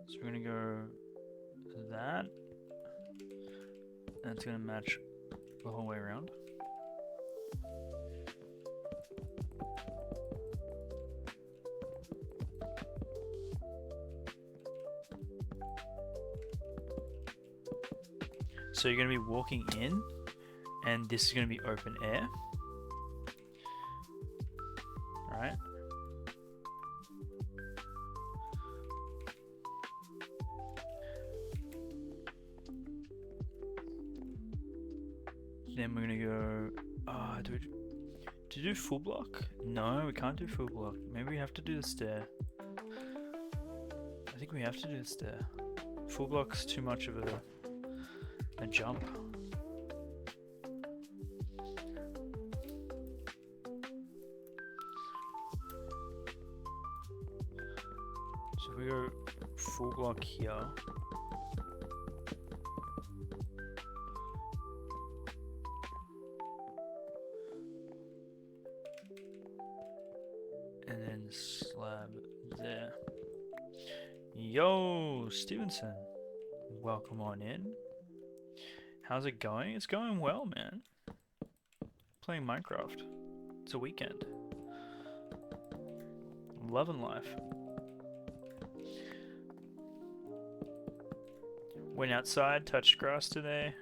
So we're gonna go that. That's gonna match the whole way around. So you're gonna be walking in, and this is gonna be open air. All right. Then we're gonna go. To do full block? No, we can't do full block. Maybe we have to do the stair. I think we have to do the stair. Full block's too much of a jump. So if we go full block here. And then slab there. Yo, Stevenson. Welcome on in. How's it going? It's going well, man. Playing Minecraft. It's a weekend. Loving life. Went outside, touched grass today.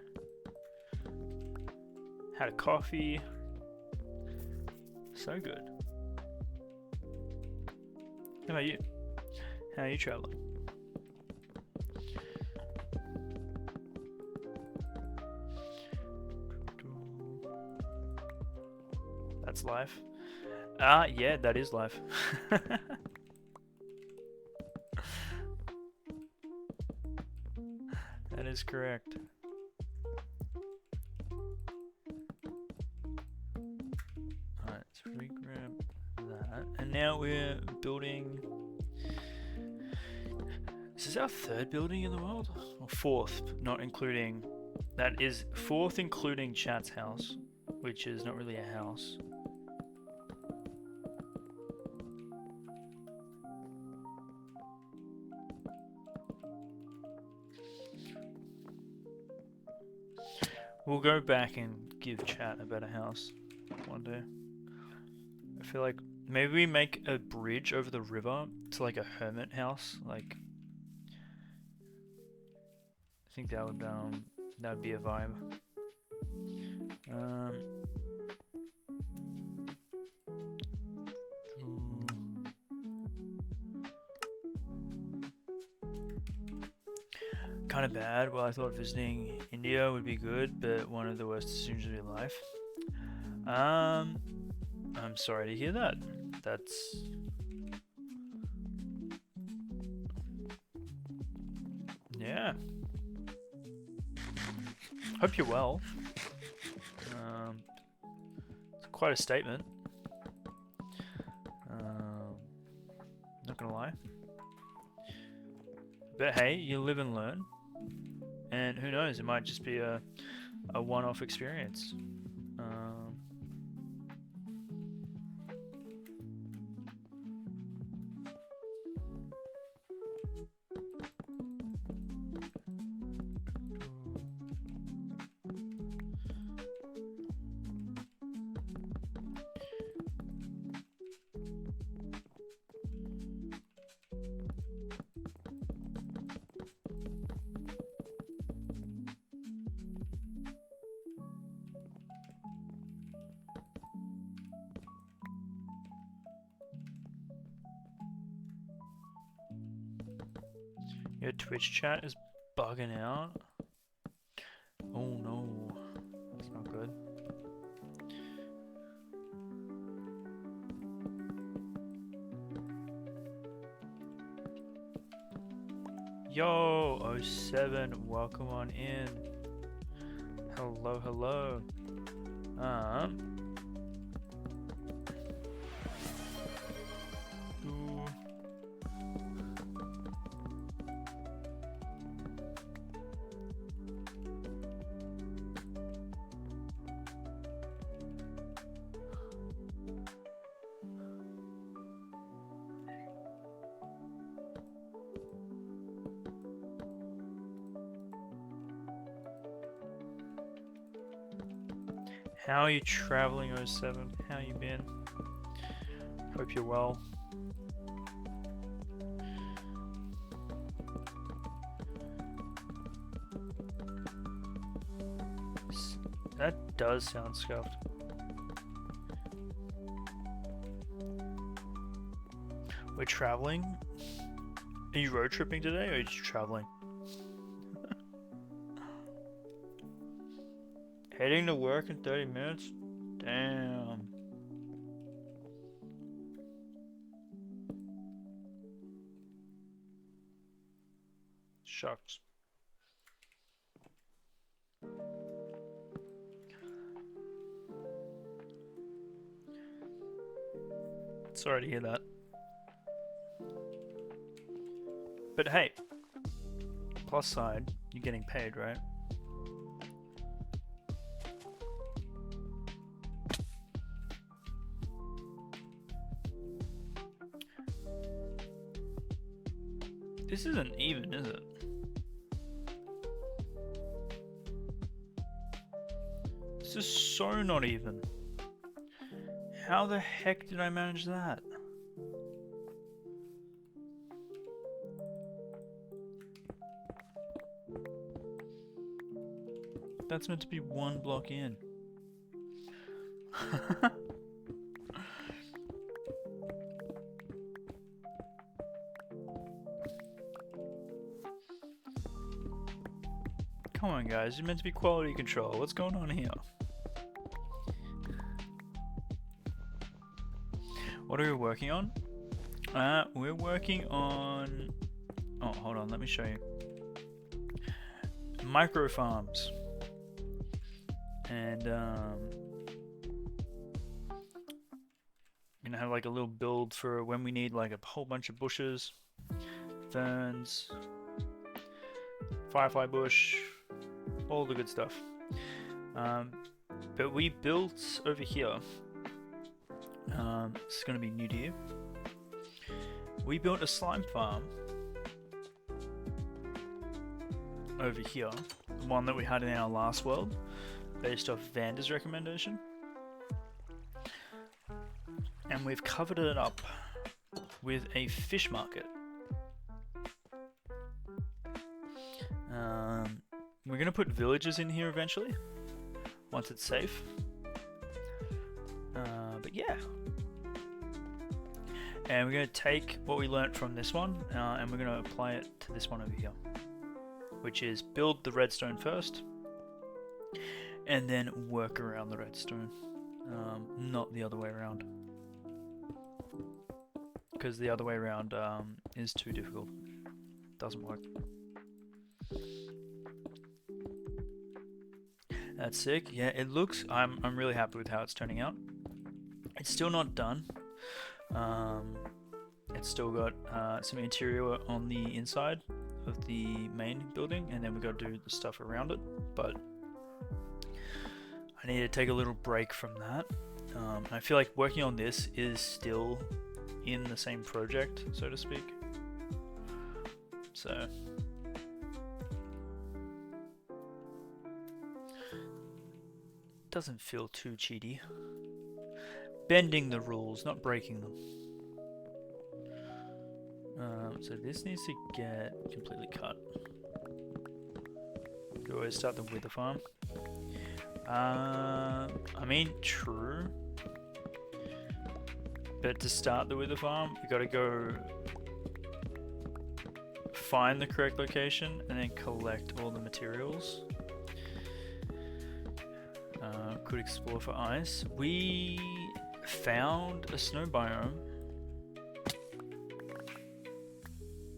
Had a coffee. So good. How about you? How are you traveling? That's life. Yeah, that is life. That is correct. Alright, so we grab that. And now we're building... Is this our third building in the world? Or fourth, not including... That is fourth including Chat's house, which is not really a house. We'll go back and give Chat a better house one day. I feel like maybe we make a bridge over the river to like a hermit house. Like, I think that would be a vibe. Kind of bad. Well, I thought visiting India would be good, but one of the worst decisions of your life. I'm sorry to hear that. That's... Yeah. Hope you're well. It's quite a statement. Not gonna lie. But hey, you live and learn. And who knows, it might just be a one-off experience. Your Twitch chat is bugging out. Oh no, that's not good. Yo, O7, welcome on in. Hello, hello. How are you traveling, 07? How you been? Hope you're well. That does sound scuffed. We're traveling? Are you road tripping today or are you just traveling? Heading to work in 30 minutes? Damn. Shucks. Sorry to hear that. But hey, plus side, you're getting paid, right? This isn't even, is it? This is so not even. How the heck did I manage that? That's meant to be one block in. Come on, guys. You're meant to be quality control. What's going on here? What are we working on? We're working on... Oh, hold on. Let me show you. Micro farms. And, gonna have like a little build for when we need like a whole bunch of bushes, ferns, firefly bush, all the good stuff. But we built over here, this is gonna be new to you. We built a slime farm over here, the one that we had in our last world, based off Vander's recommendation. And we've covered it up with a fish market. We're going to put villagers in here eventually, once it's safe. But yeah. And we're going to take what we learnt from this one, and we're going to apply it to this one over here. Which is build the redstone first, and then work around the redstone. Not the other way around. Because the other way around is too difficult. Doesn't work. That's sick. Yeah, it looks... I'm really happy with how it's turning out. It's still not done. It's still got some interior on the inside of the main building, and then we got to do the stuff around it. But I need to take a little break from that. I feel like working on this is still in the same project, so to speak. So doesn't feel too cheaty. Bending the rules, not breaking them. So this needs to get completely cut. Do I start the wither farm? I mean, true. But to start the wither farm, we gotta go find the correct location and then collect all the materials. Could explore for ice. We found a snow biome,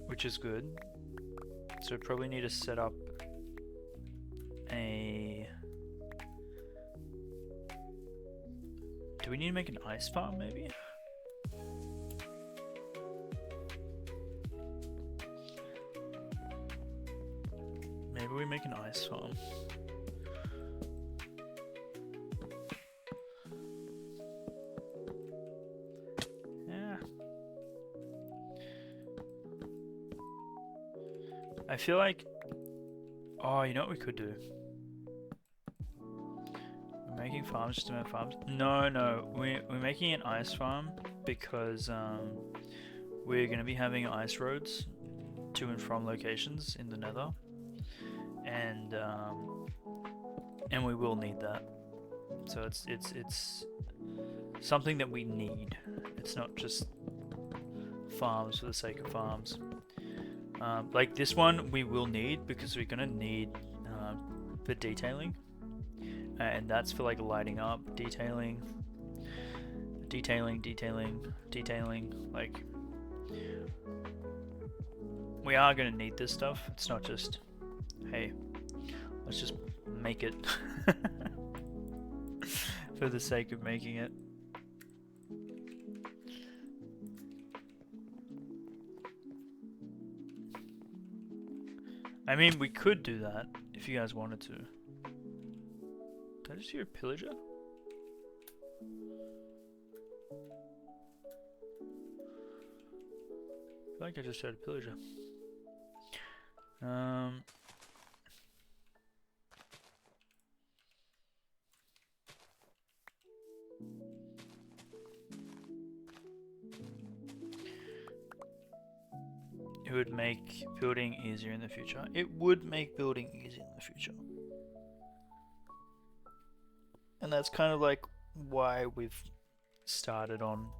which is good. So probably need to set up a... Do we need to make an ice farm maybe? Maybe we make an ice farm. Yeah. I feel like... Oh, you know what we could do? We're making farms just to make farms? No. We're making an ice farm because we're going to be having ice roads to and from locations in the nether. And we will need that. So it's something that we need. It's not just farms for the sake of farms. Like this one we will need because we're gonna need for detailing, and that's for like lighting up, detailing. Like we are gonna need this stuff. It's not just, hey, let's just make it for the sake of making it. I mean, we could do that if you guys wanted to. Did I just hear a pillager? I feel like I just heard a pillager. It would make building easier in the future. It would make building easier in the future. And that's kind of like why we've started on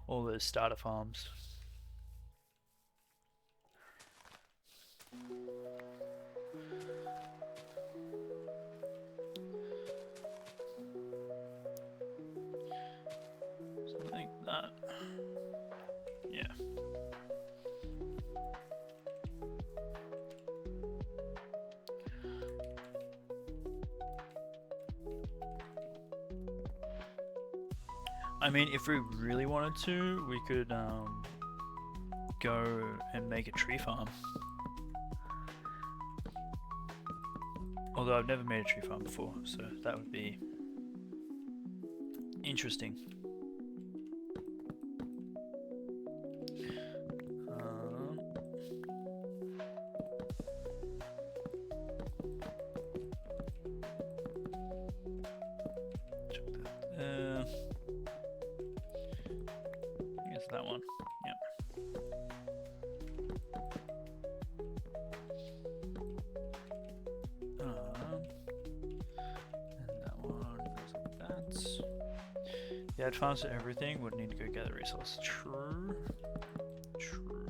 all those starter farms. I mean, if we really wanted to, we could go and make a tree farm. Although I've never made a tree farm before, so that would be interesting. I guess that one. Yep. And that one goes like that. Yeah, advance to everything would need to go gather resources. True. True.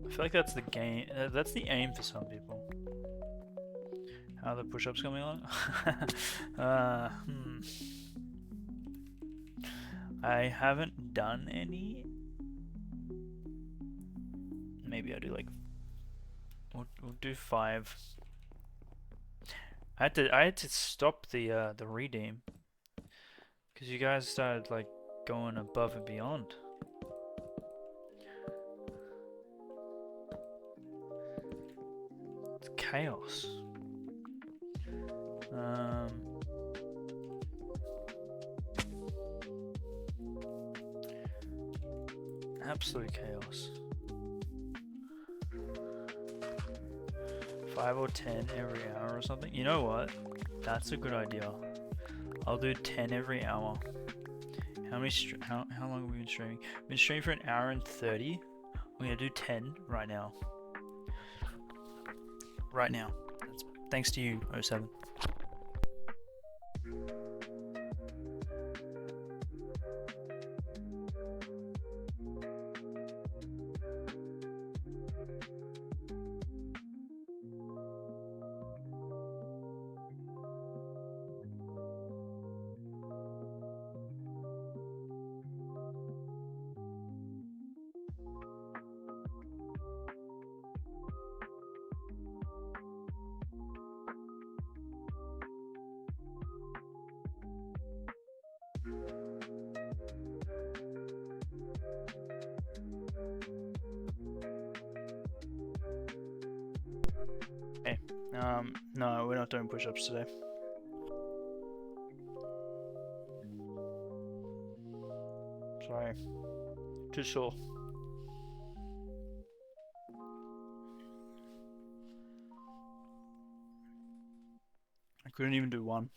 I feel like that's the game. That's the aim for some people. How are the push-ups coming along? I haven't done any. Maybe I'll do like. We'll do 5. I had to stop the redeem because you guys started like going above and beyond. It's chaos. Absolute chaos. 5 or 10 every hour or something. You know what? That's a good idea. I'll do 10 every hour. How long have we been streaming? We've been streaming for 1 hour and 30. I'm gonna do 10 right now. Right now. That's thanks to you, 07. No, we're not doing push-ups today. Sorry. Too sore. I couldn't even do 1.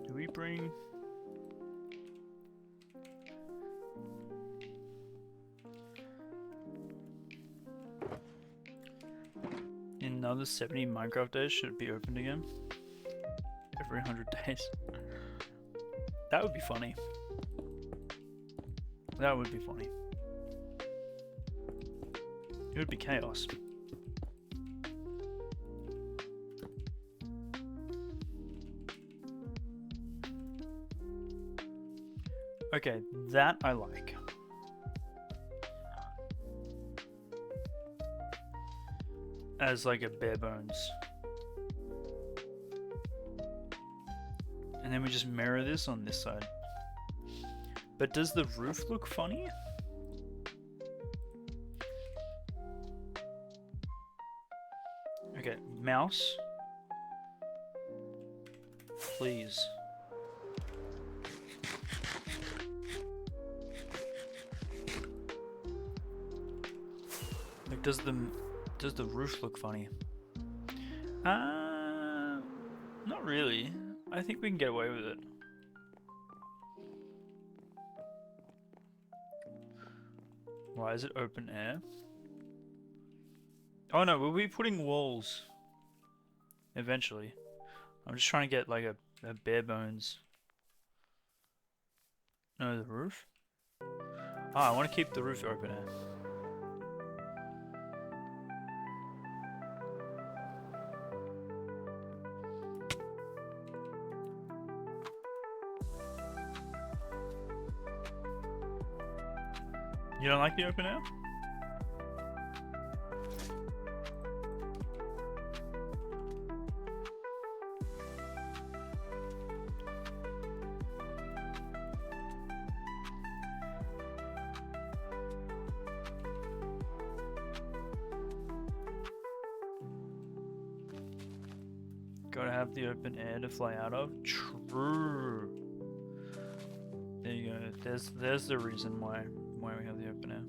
Do we bring... Another 70 Minecraft days should be opened again. Every 100 days. That would be funny. That would be funny. It would be chaos. Okay, that I like. As like a bare bones. And then we just mirror this on this side. But does the roof look funny? Okay, mouse. Please. Like, does the roof look funny? Not really. I think we can get away with it. Why is it open air? Oh no, we'll be putting walls eventually. I'm just trying to get like a bare bones. No, the roof? Ah, I want to keep the roof open air. You don't like the open air? Gotta have the open air to fly out of. True. There you go. There's the reason why we have the open air.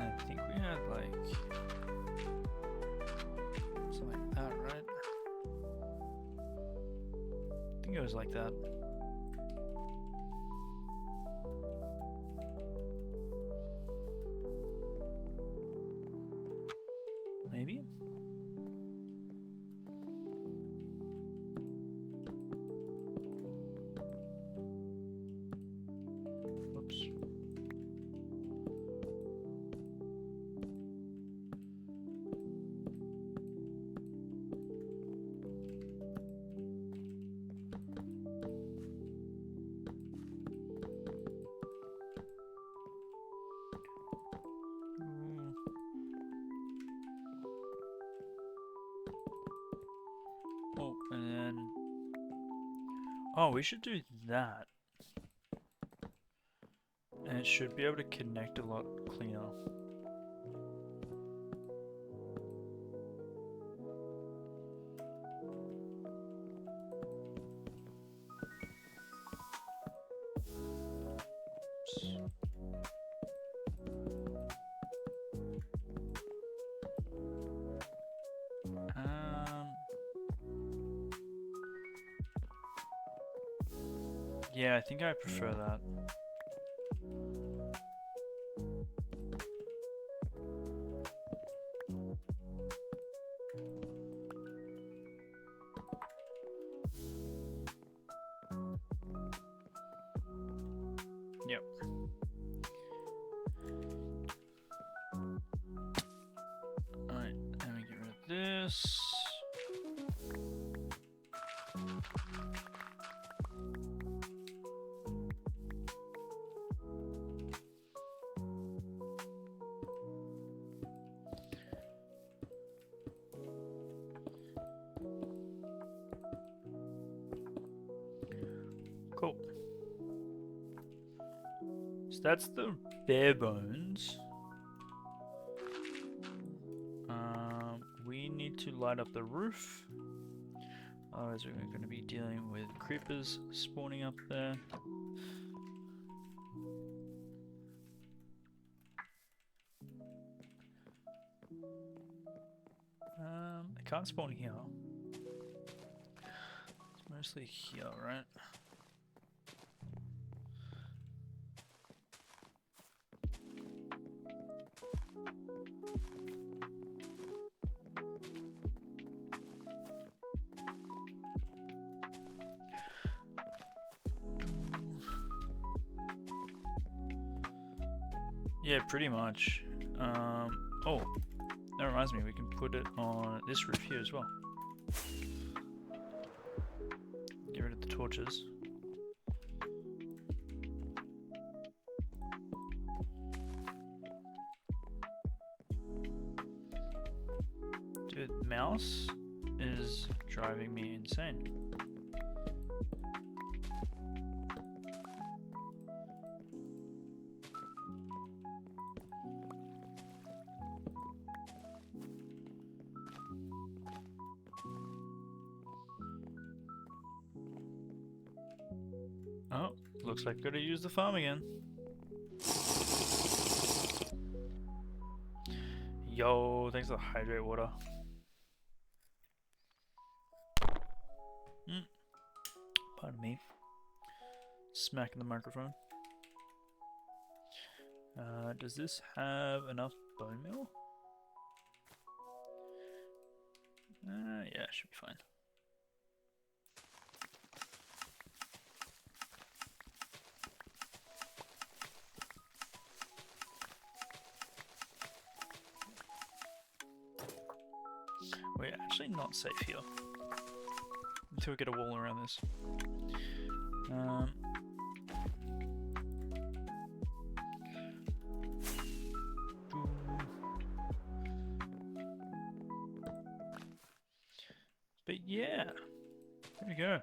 I think we had like something like that, right? I think it was like that. Maybe? Whoops. Oh, and then... Oh, we should do that. And it should be able to connect a lot cleaner. Oops. Yeah, I think I prefer that. Yep. Alright, and we get rid of this. Cool. So that's the bare bones. We need to light up the roof. Otherwise we're going to be dealing with creepers spawning up there. They can't spawn here. It's mostly here, right? Yeah, pretty much. Oh, that reminds me, we can put it on this roof here as well. Get rid of the torches. Dude, mouse is driving me insane. Oh, looks like gotta use the farm again. Yo, thanks for the hydrate water. Pardon me. Smacking the microphone. Does this have enough bone meal? Yeah, should be fine. We're actually not safe here until we get a wall around this. But yeah, there we go.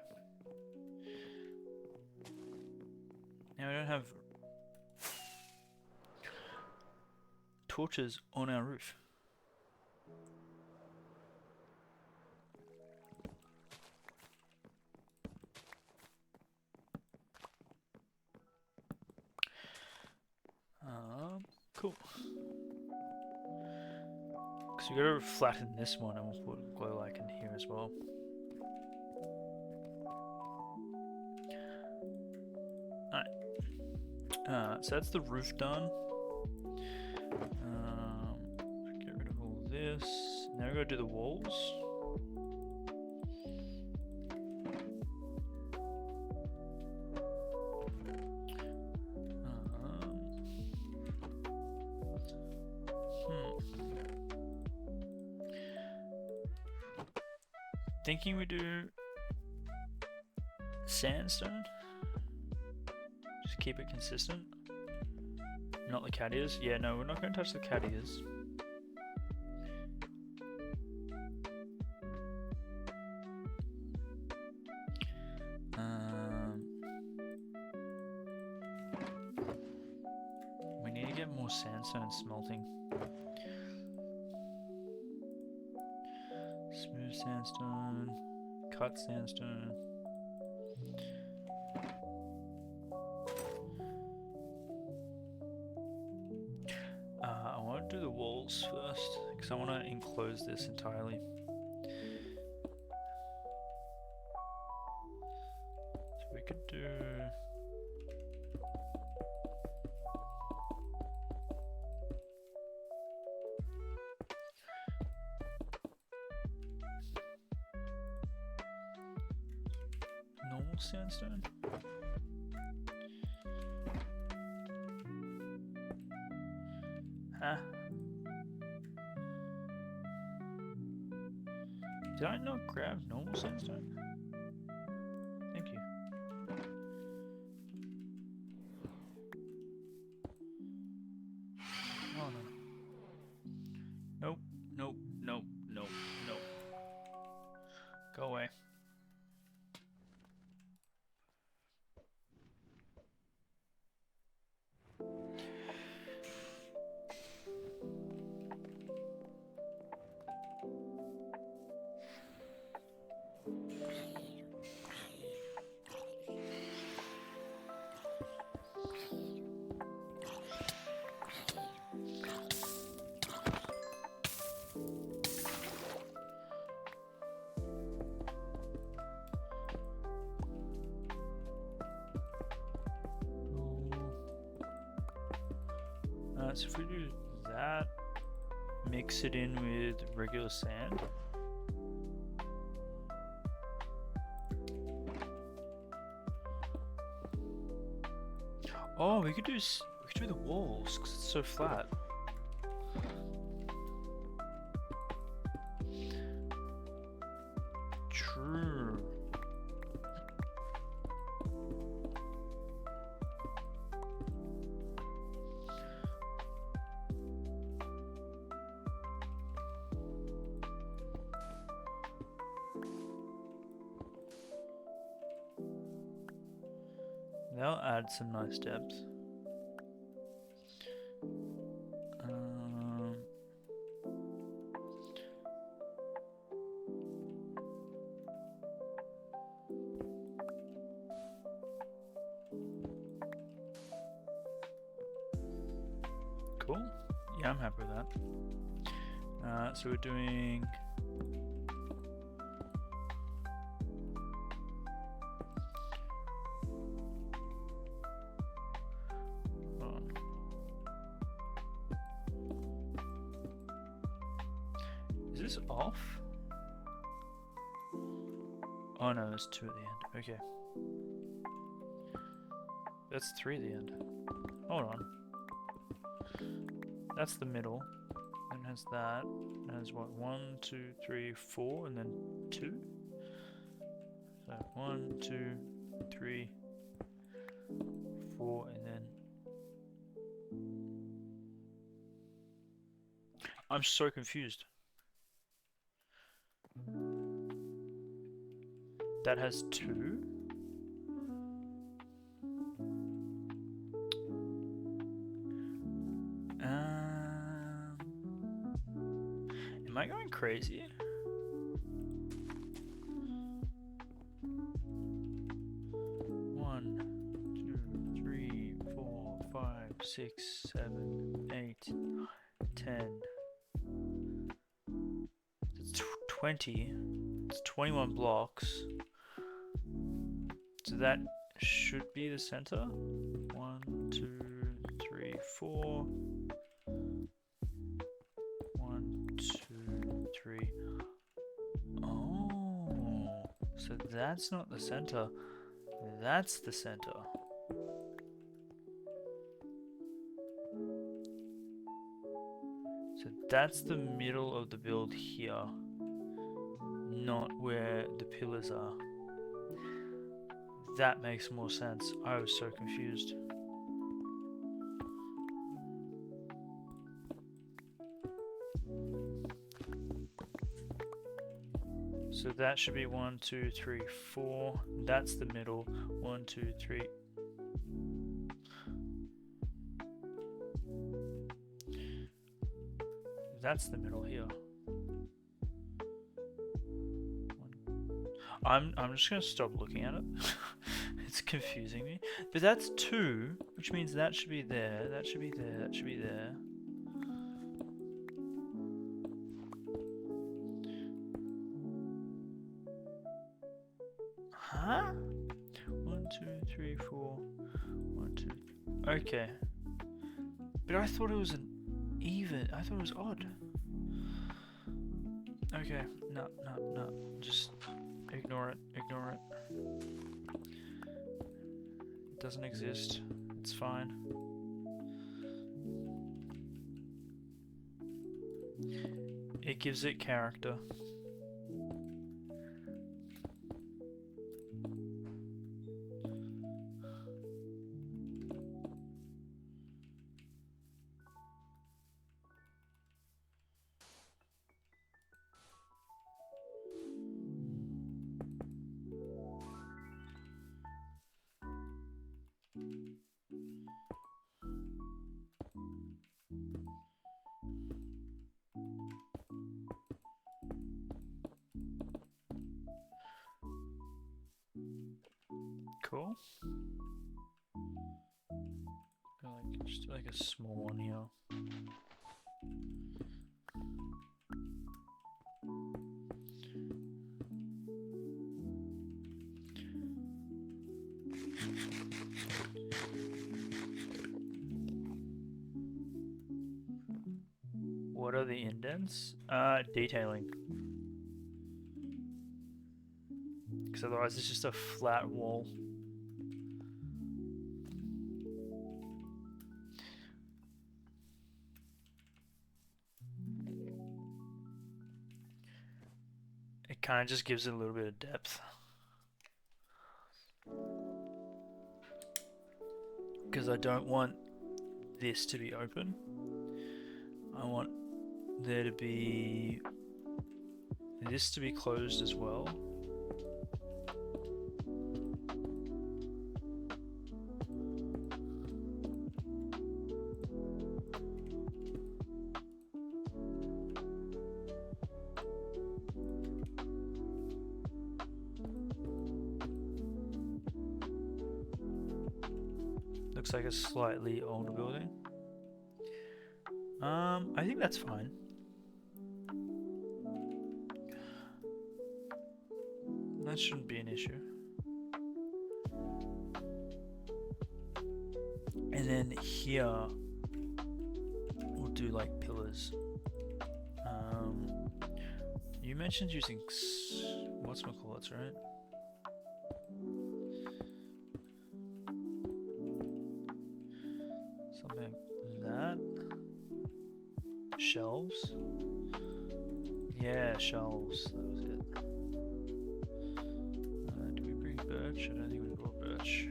Now we don't have torches on our roof. Cool. Because we gotta flatten this one and we'll put glow like in here as well. Alright. So that's the roof done. Get rid of all this. Now we gotta do the walls. Thinking we do sandstone. Just keep it consistent. Not the cat ears. Yeah, no, we're not going to touch the cat ears. We need to get more sandstone smelting. Smooth sandstone, cut sandstone. I want to do the walls first because I want to enclose this entirely. So we could do. Normal sandstone? Huh? Did I not grab normal sandstone? Thank you. Oh no. Nope, nope, nope, nope, nope. Go away. So if we do that, mix it in with regular sand. Oh, we could do the walls because it's so flat. True. That'll add some nice depth. Cool. Yeah, I'm happy with that. So we're doing. Is this off? Oh no, there's 2 at the end. Okay. That's 3 at the end. Hold on. That's the middle. And has that. It has what? 1, 2, 3, 4, and then 2. So 1, 2, 3, 4, and then. I'm so confused. That has 2. Am I going crazy? One, 2, 3, 4, 5, 6, 7, 8, 10. It's 20. It's 21 blocks. So that should be the center. 1, 2, 3, 4. 1, 2, 3. Oh, so that's not the center. That's the center. So that's the middle of the build here, not where the pillars are. That makes more sense. I was so confused. So that should be 1, 2, 3, 4. That's the middle. 1, 2, 3. That's the middle here. I'm just gonna stop looking at it. It's confusing me. But that's 2, which means that should be there. That should be there. That should be there. Huh? 1, 2, 3, 4. 1, 2. Okay. But I thought it was an even. I thought it was odd. Okay. No. Just ignore it. Ignore it. It doesn't exist. It's fine. It gives it character. Cool. Just like a small one here. What are the indents? Detailing. Because otherwise it's just a flat wall. It kind of just gives it a little bit of depth. Because I don't want this to be open. I want there to be this to be closed as well. Looks like a slightly older building. I think that's fine. That shouldn't be an issue. And then here, we'll do like pillars. You mentioned using whatchamacallits, right? Something like that. Shelves? Yeah, shelves. That was it. Do we bring birch? I don't think we brought birch.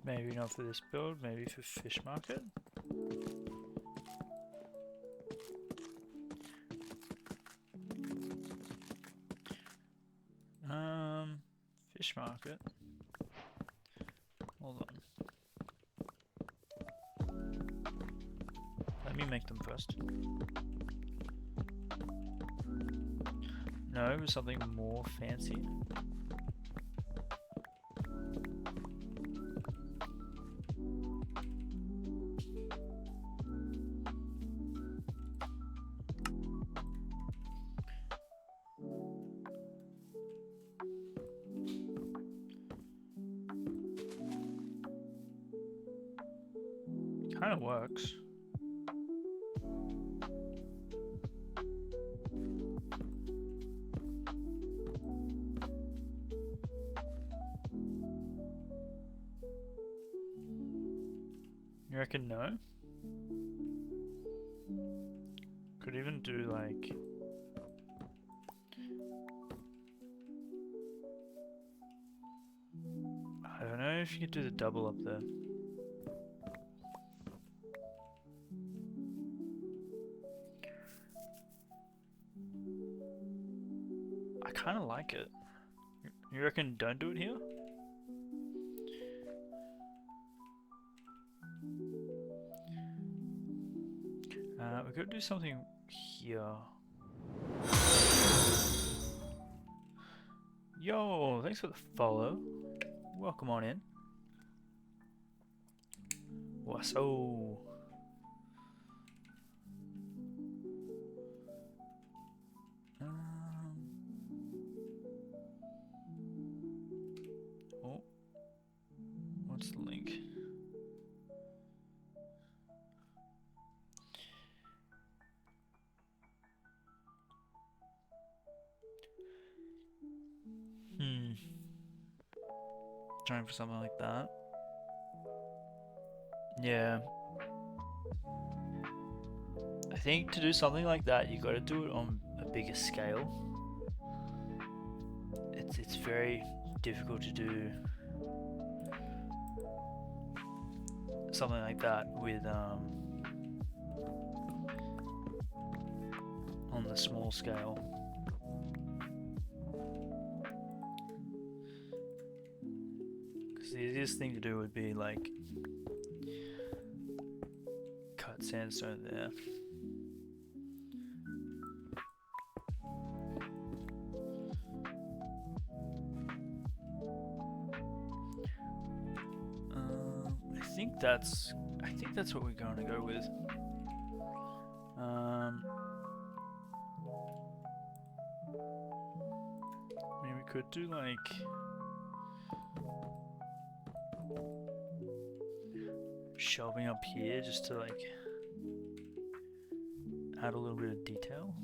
Maybe not for this build, maybe for fish market. Fish market. Hold on. Let me make them first. No, something more fancy. Kind of works. You reckon no? Could even do like... I don't know if you could do the double up there. I kind of like it. You reckon don't do it here? We could do something here. Yo, thanks for the follow. Welcome on in. Wasso. Oh, what's the link? Trying for something like that. Yeah. I think to do something like that, you got to do it on a bigger scale. It's very difficult to do something like that with on the small scale. The easiest thing to do would be like cut sandstone there. I think that's what we're going to go with. I mean, we could do like shelving up here just to like add a little bit of detail.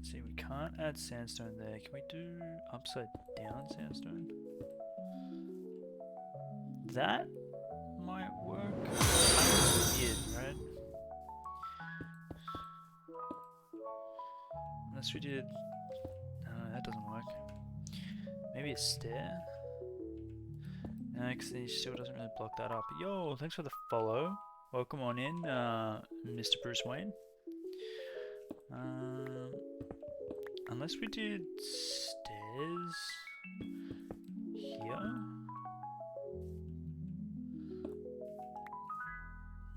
See, we can't add sandstone there. Can we do upside down sandstone? That might work. Kind of weird, right? Unless we did... No, that doesn't work. Maybe a stair? No, because then it still doesn't really block that up. Yo, thanks for the follow. Welcome on in, Mr. Bruce Wayne. Unless we did stairs here?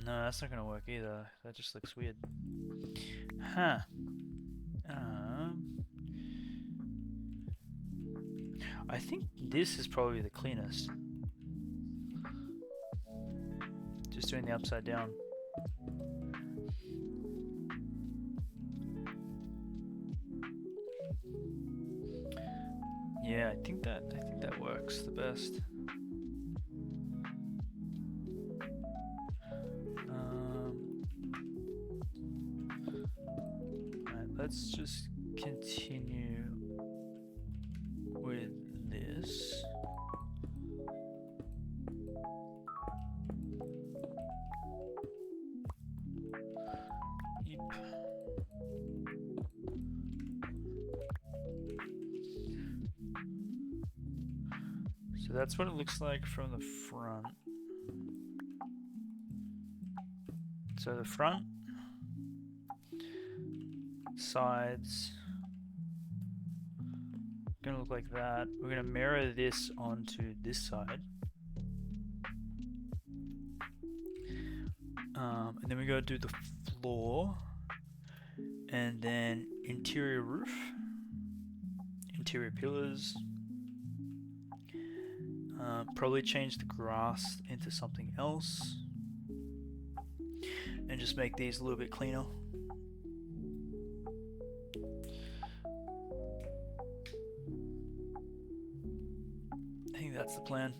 No, that's not gonna work either. That just looks weird. Huh. I think this is probably the cleanest. Just doing the upside down. Yeah, I think that works the best. Alright, let's just continue with this. Yep. So that's what it looks like from the front. So the front, sides, gonna look like that. We're gonna mirror this onto this side. And then we gotta do the floor, and then interior roof, interior pillars. Probably change the grass into something else, and just make these a little bit cleaner. I think that's the plan.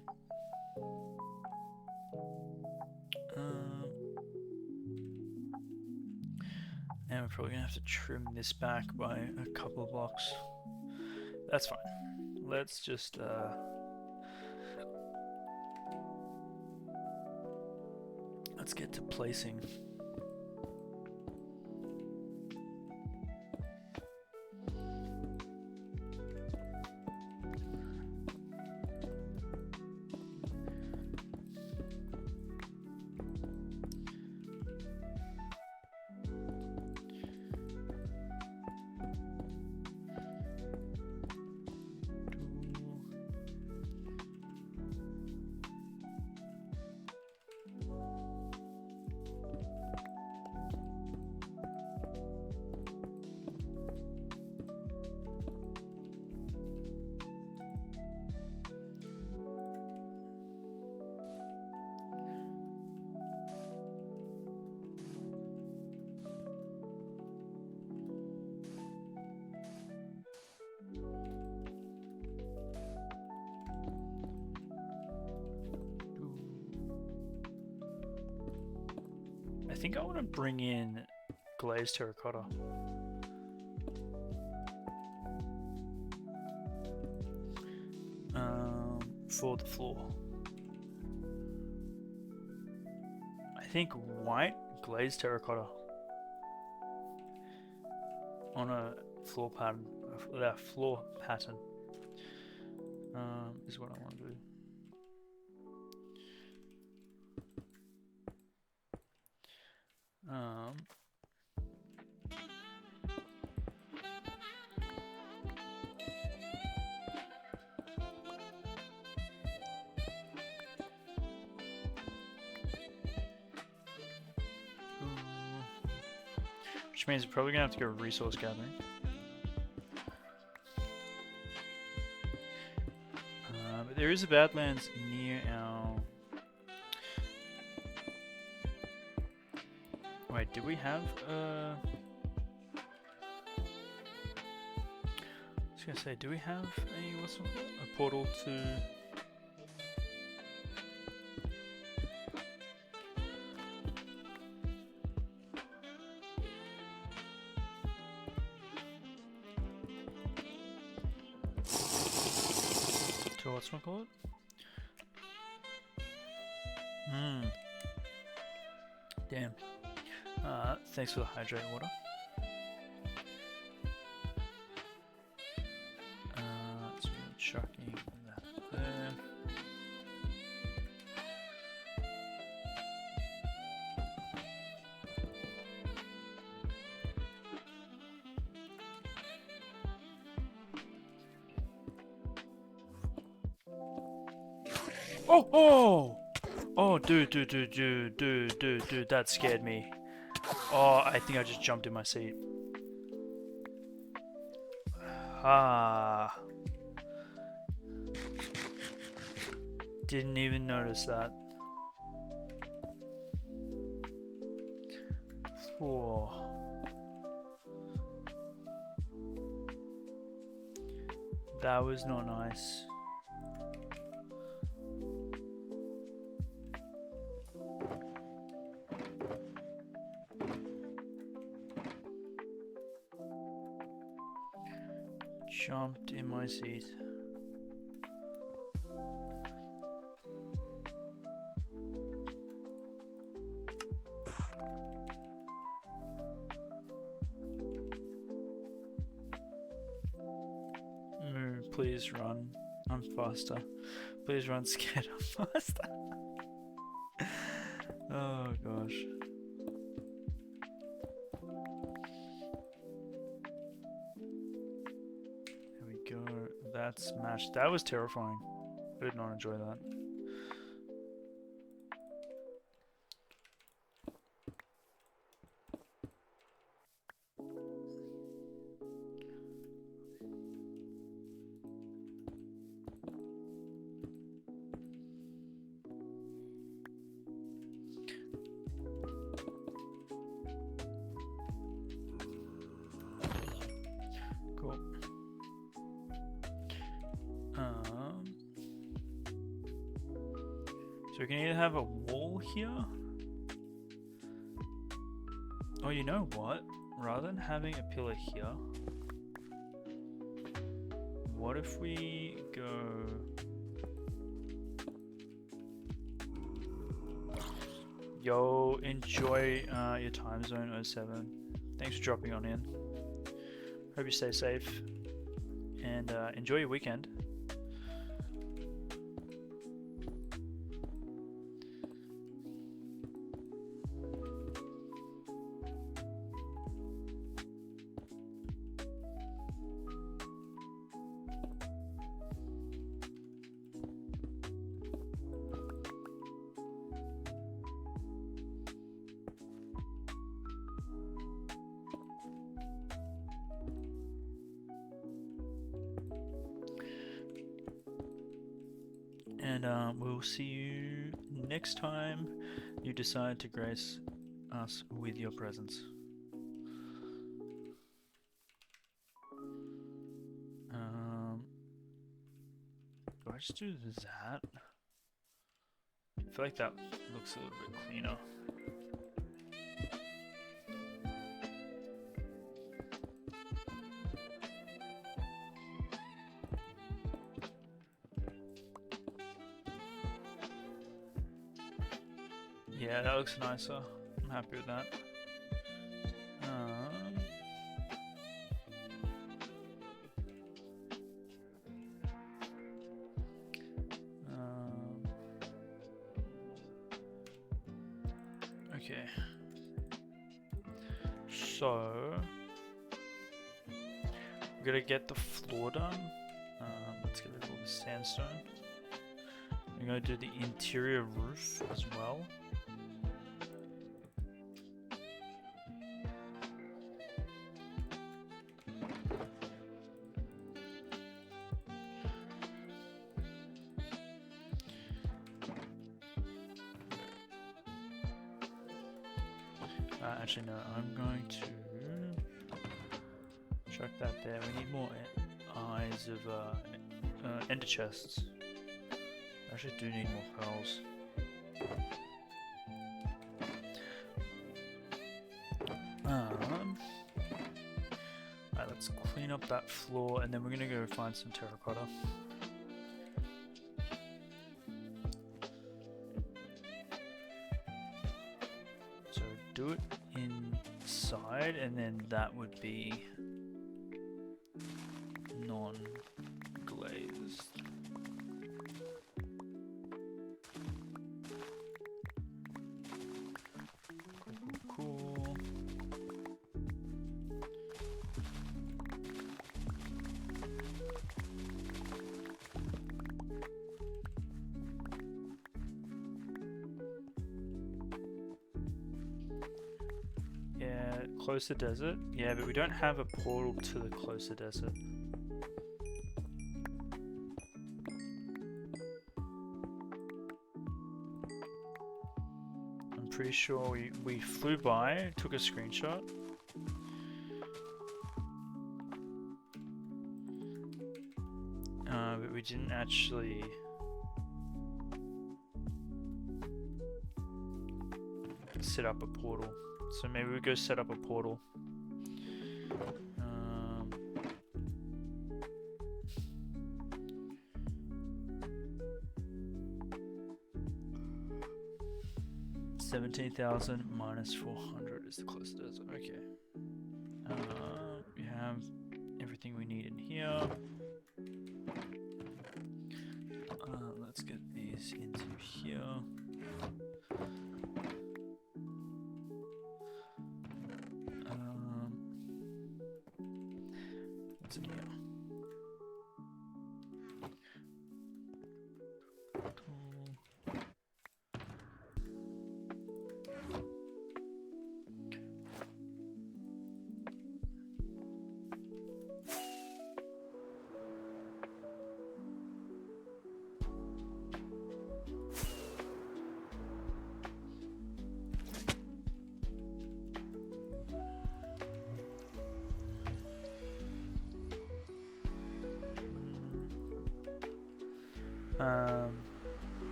And we're probably gonna have to trim this back by a couple of blocks. That's fine. Let's just let's get to placing. I think I want to bring in glazed terracotta. For the floor. I think white glazed terracotta on a floor pattern. Floor pattern is what I want to do. Which means we're probably gonna have to go resource gathering. But there is a Badlands near our... Wait, did we have I was gonna say, do we have a portal to... whatchamacallit? Damn. Thanks for the hydrate water. So we're chucking that there. Oh! Oh, dude, that scared me. Oh, I think I just jumped in my seat. Ah. Didn't even notice that. Whoa. That was not nice. Jumped in my seat. Please run. I'm faster. Please run, scared. I'm faster. Oh gosh. There we go. That smashed. That was terrifying. I did not enjoy that. Cool. So we can either have a wall here. Oh, you know what? Rather than having a pillar here, what if we go... Yo, enjoy your time zone 07. Thanks for dropping on in. Hope you stay safe and enjoy your weekend. And we'll see you next time you decide to grace us with your presence. Do I just do that? I feel like that looks a little bit cleaner. Yeah, that looks nicer. I'm happy with that. Okay. So we're gonna get the floor done. Let's get rid of all the sandstone. We're gonna do the interior roof as well. Actually, no, I'm going to chuck that there. We need more eyes of ender chests. I actually do need more pearls. Alright, let's clean up that floor and then we're gonna go find some terracotta. So do it inside and then that would be non-glazed. Cool. Closer desert? Yeah, but we don't have a portal to the closer desert. I'm pretty sure we flew by, took a screenshot. But we didn't actually set up a portal. So maybe we go set up a portal. 17,000 minus 400 is the closest desert. Okay. We have everything we need in here. Let's get these into here. What's in here?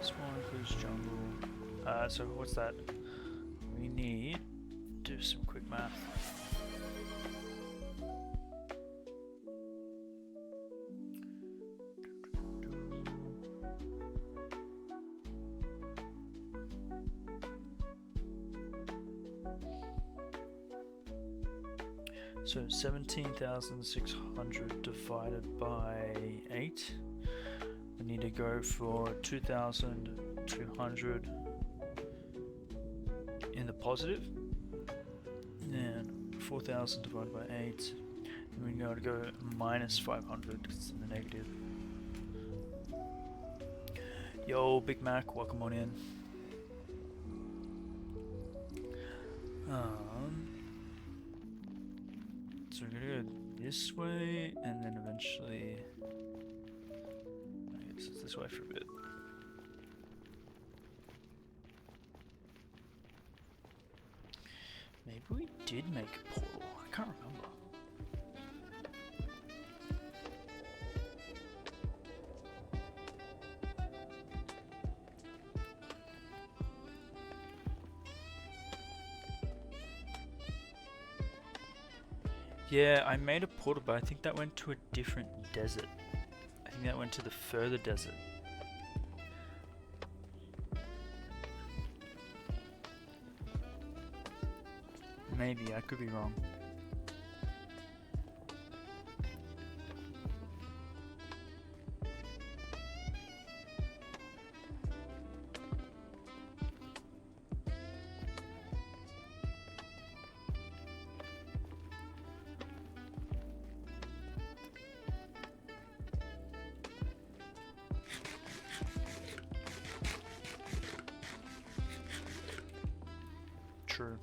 Spawn includes jungle. So what's that? We need to do some quick math. So 17,600 divided by 8. We need to go for 2,200 in the positive. And 4,000 divided by 8. And we got to go minus 500 because it's in the negative. Yo, Big Mac, welcome on in. So we're gonna go this way, and then eventually, I guess it's this way for a bit. Maybe we did make a portal. I can't remember. Yeah, I made a portal, but I think that went to a different desert. I think that went to the further desert. Maybe, I could be wrong. True.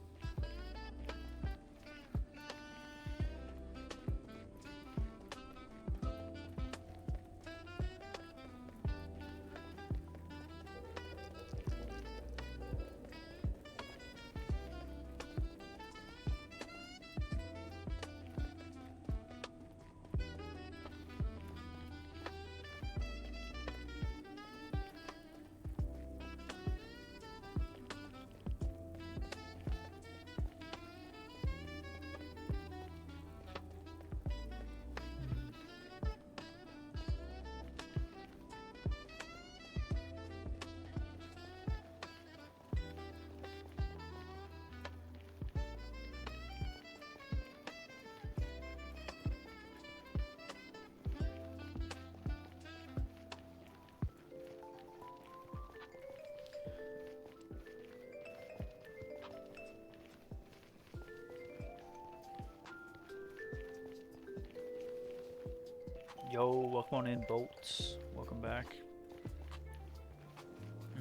Yo, welcome on in, Bolts. Welcome back.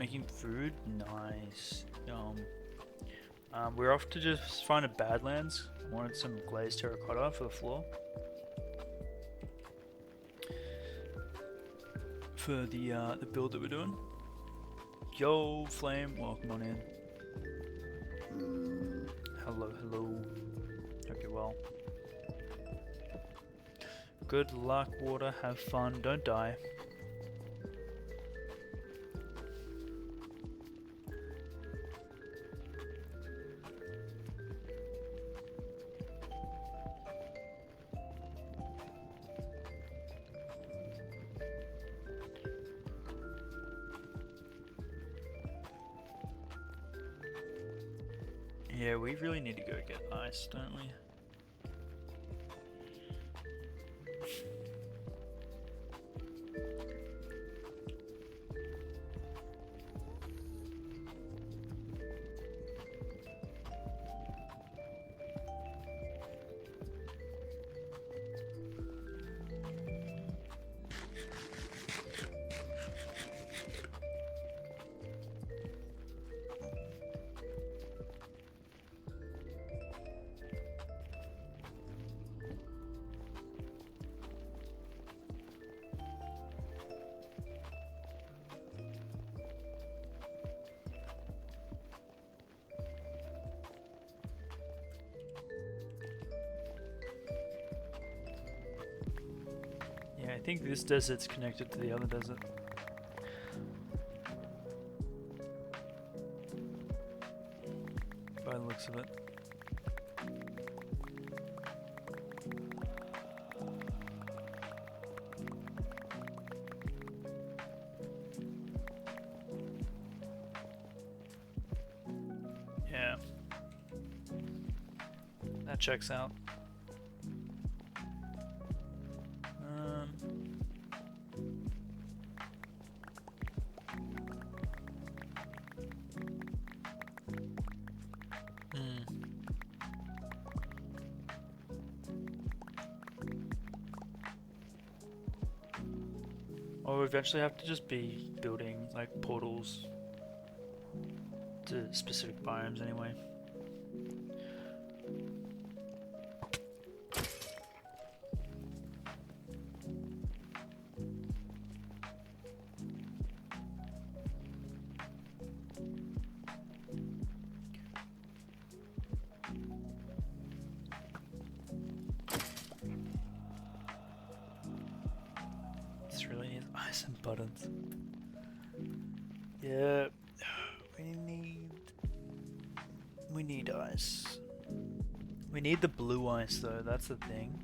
Making food? Nice. We're off to just find a Badlands. I wanted some glazed terracotta for the floor. For the build that we're doing. Yo, Flame, welcome on in. Hello, hello. Hope you're well. Good luck, water. Have fun. Don't die. Yeah, we really need to go get ice, don't we? Yeah, I think this desert's connected to the other desert. By the looks of it. Yeah. That checks out. Or we eventually have to just be building like portals to specific biomes anyway. This really needs ice and buttons. Yeah, we need ice. We need the blue ice though, that's the thing.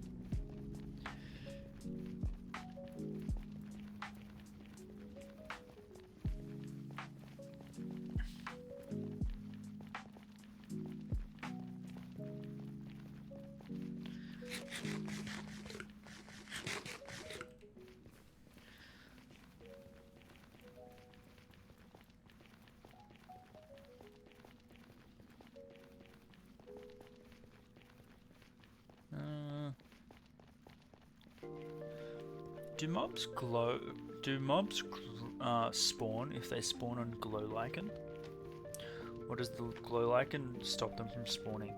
Do mobs glow? Do mobs spawn if they spawn on glow lichen? Or does the glow lichen stop them from spawning?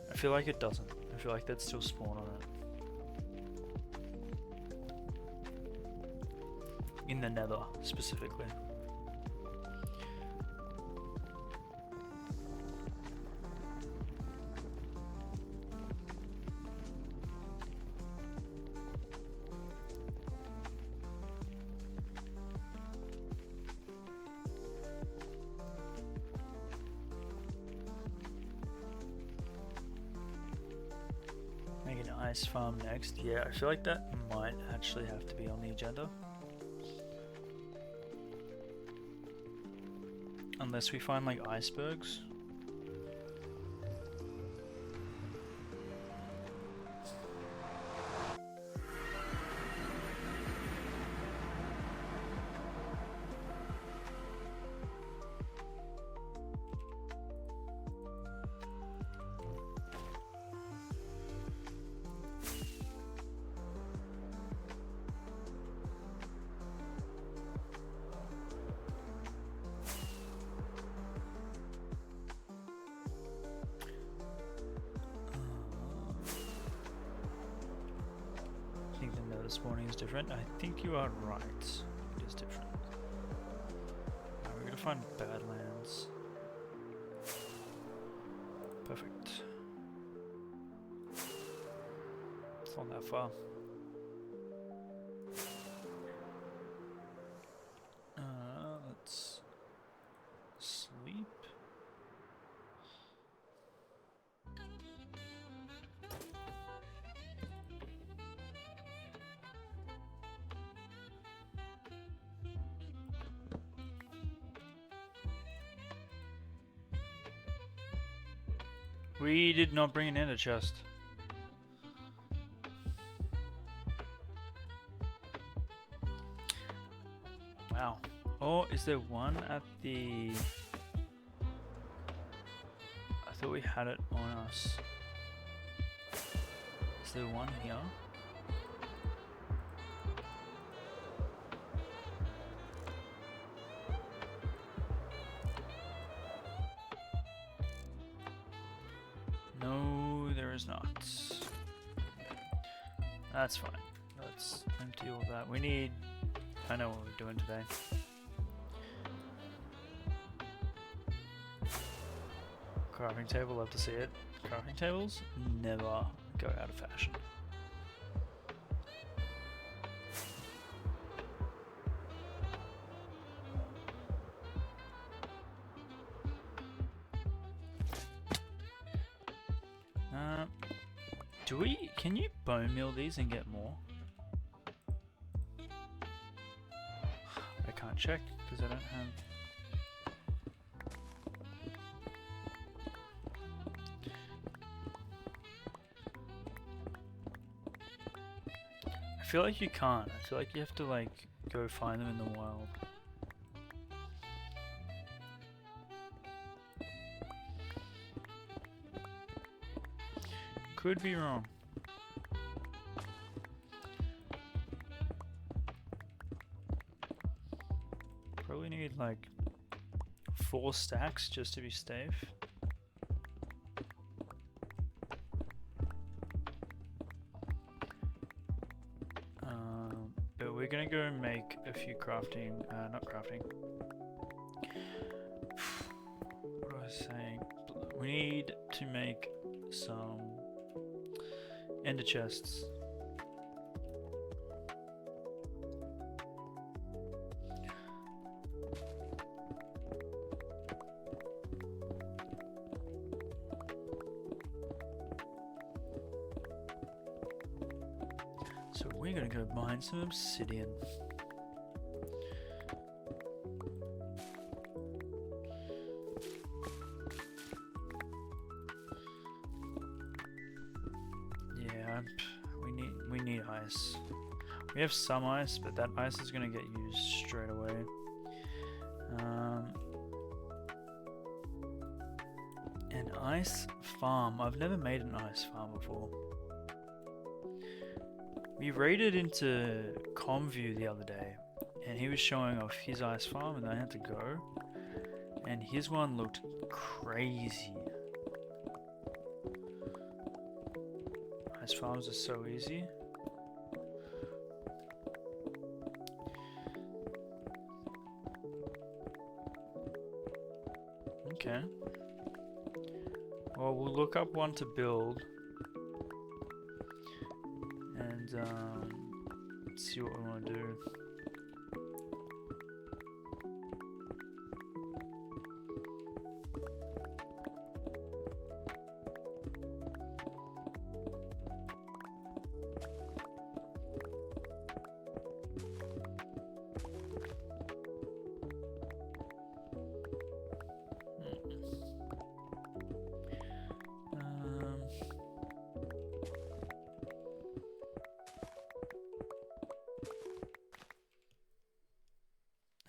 I feel like it doesn't. I feel like they'd still spawn on it. In the nether, specifically. Make an ice farm next. Yeah, I feel like that might actually have to be on the agenda. Unless we find like icebergs. spawning is different. I think you are right. It is different. Now we're gonna find Badlands. Perfect. It's not that far. Let's sleep. We did not bring an ender chest. Wow. Oh, is there one at the... I thought we had it on us. Is there one here? No, there is not. That's fine. Let's empty all that. We need... I know what we're doing today. Crafting table, love to see it. Crafting tables never go out of fashion. Can you bone meal these and get more? I can't check because I don't have... I feel like you can't. I feel like you have to like go find them in the wild. Could be wrong. Probably need like 4 stacks just to be safe. But we're gonna go make a few crafting, not crafting. What was I saying? We need to make some ender chests. So we're gonna go mine some obsidian. Yeah, we need ice. We have some ice, but that ice is gonna get used straight away. An ice farm. I've never made an ice farm before. We raided into Comview the other day, and he was showing off his ice farm, and I had to go, and his one looked crazy. Ice farms are so easy. Okay. Well, we'll look up one to build. And see what we want to do.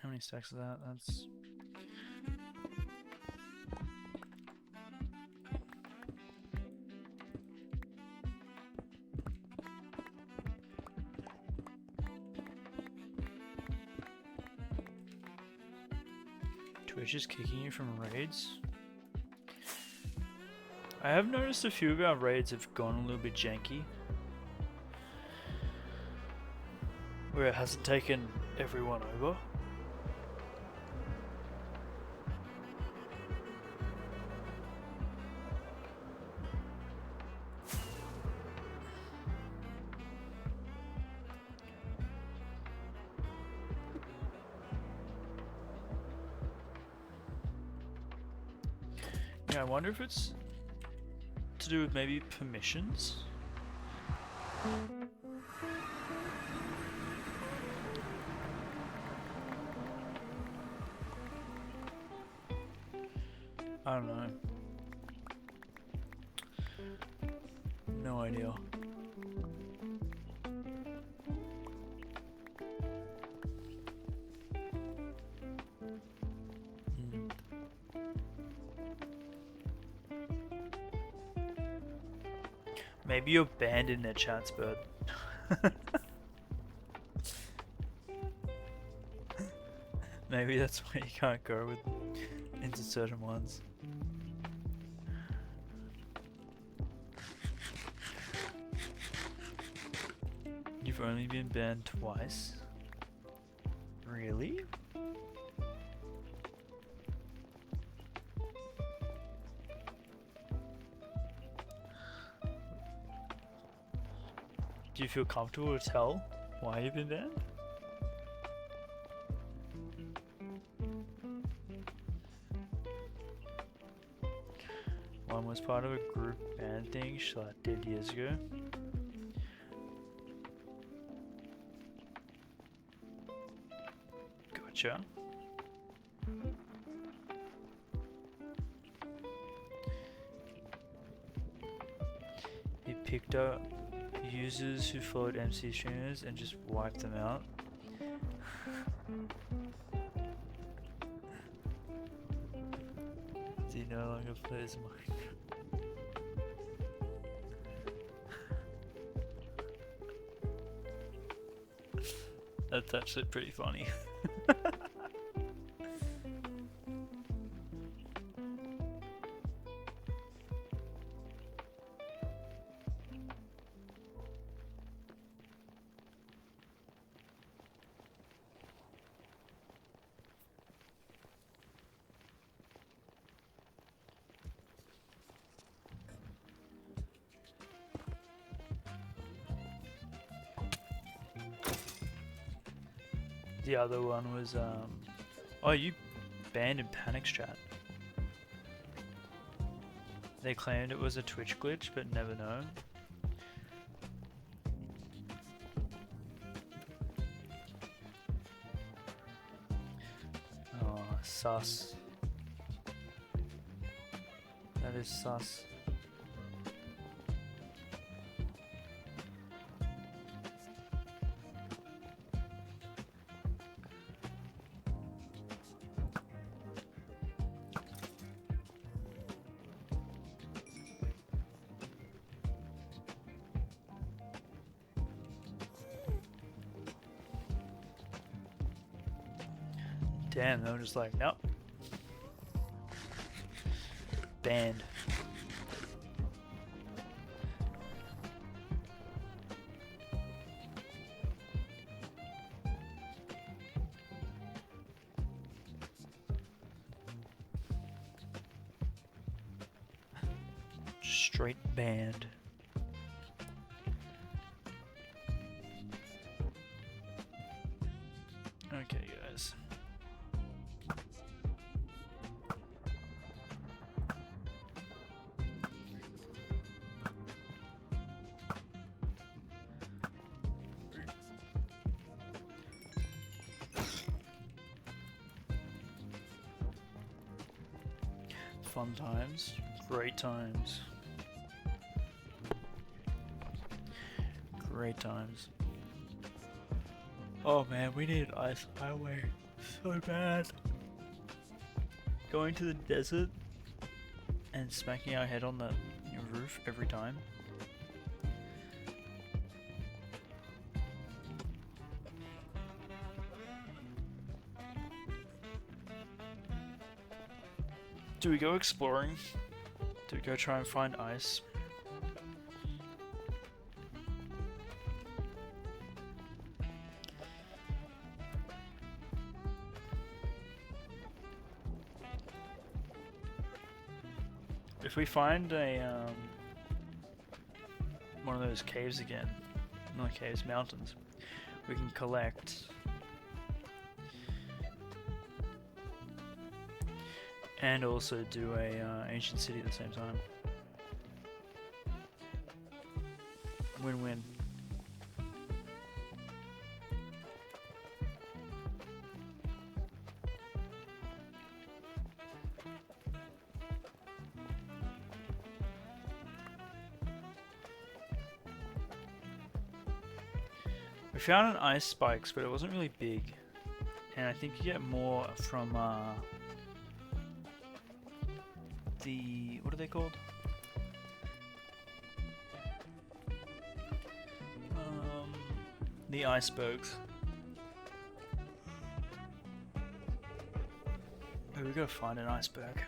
How many stacks of that? That's... Twitch is kicking you from raids? I have noticed a few of our raids have gone a little bit janky. Where it hasn't taken everyone over. Yeah, I wonder if it's to do with maybe permissions. I don't know. No idea. Hmm. Maybe you're banned in their chats, Bird. Maybe that's why you can't go with into certain ones. You've only been banned twice? Really? Do you feel comfortable to tell why you've been banned? One was part of a group band thing Schlatt did years ago. Gotcha. He picked up users who followed MC streamers and just wiped them out. He no longer plays Minecraft. That's actually pretty funny. The other one was, oh, you banned in Panic's chat. They claimed it was a Twitch glitch, but never known. Oh, sus. That is sus. Damn, they were just like, nope. Banned. Straight banned. Okay, guys. Fun times, great times. Great times. Oh man, we need Ice Highway so bad. Going to the desert and smacking our head on the roof every time. Do we go exploring? Do we go try and find ice? If we find a one of those caves again, not caves, mountains, we can collect and also do a ancient city at the same time. Win-win. We found an ice spikes, but it wasn't really big, and I think you get more from the, what are they called? The icebergs. Oh, we gotta find an iceberg.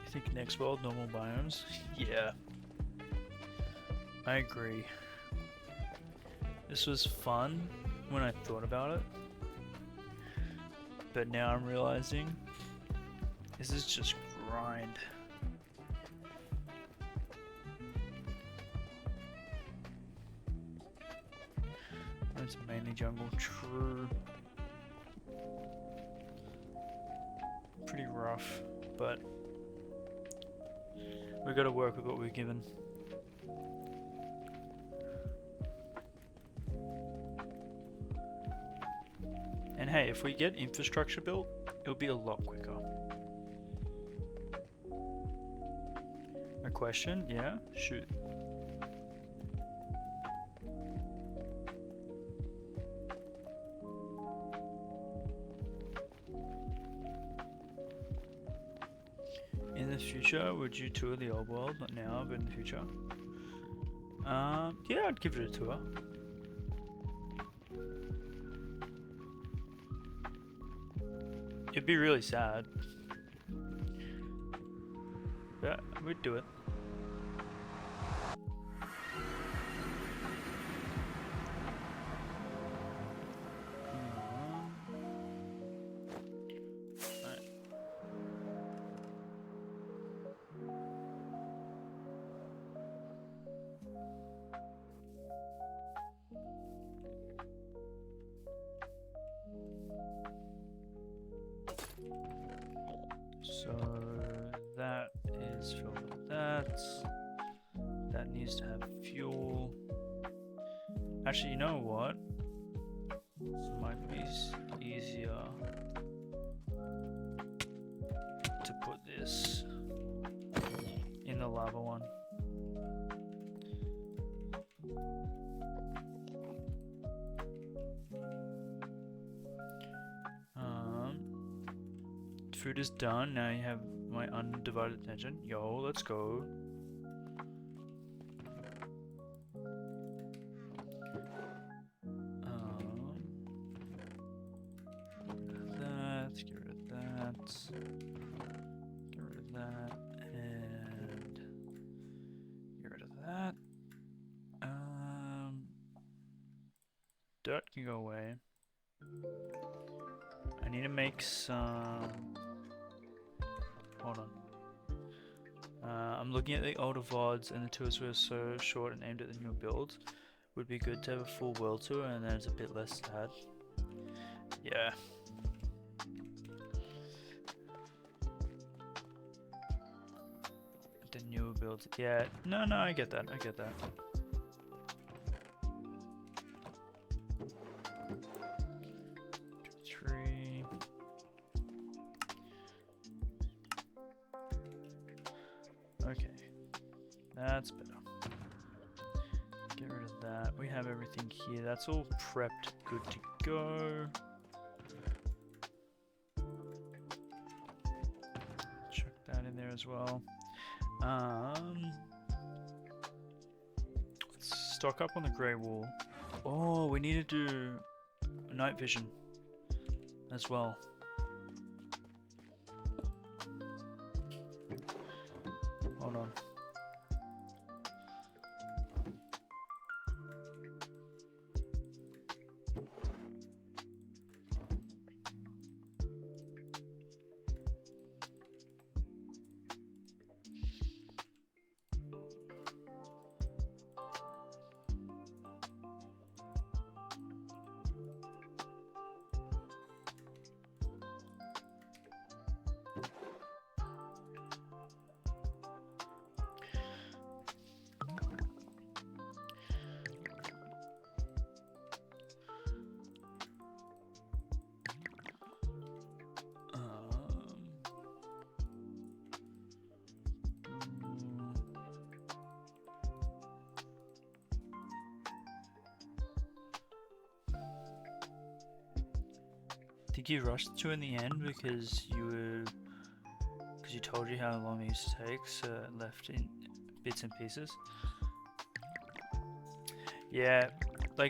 I think next world, normal biomes. Yeah. I agree. This was fun when I thought about it. But now I'm realizing this is just grind. It's mainly jungle, true. Pretty rough, but we gotta work with what we're given. And hey, if we get infrastructure built, it'll be a lot quicker. A question? Yeah? Shoot. In the future, would you tour the old world? Not now, but in the future. Yeah, I'd give it a tour. It'd be really sad. But we'd do it. So that is filled with that. That needs to have fuel. Actually, you know what? This might be easier to put this in the lava one. Food is done. Now you have my undivided attention. Yo, let's go. That, get rid of that. Get rid of that. And get rid of that. Dirt can go away. I need to make some. Hold on. I'm looking at the older VODs, and the tours were so short and aimed at the newer builds. Would be good to have a full world tour, and then it's a bit less sad. Yeah. The newer builds. Yeah. No, I get that. I get that. Okay, that's better. Get rid of that. We have everything here. That's all prepped, good to go. Chuck that in there as well. Let's stock up on the grey wool. Oh, we need to do night vision as well. Hold on. I think you rushed to in the end because you told you how long it used to take, so it left in bits and pieces. Yeah, like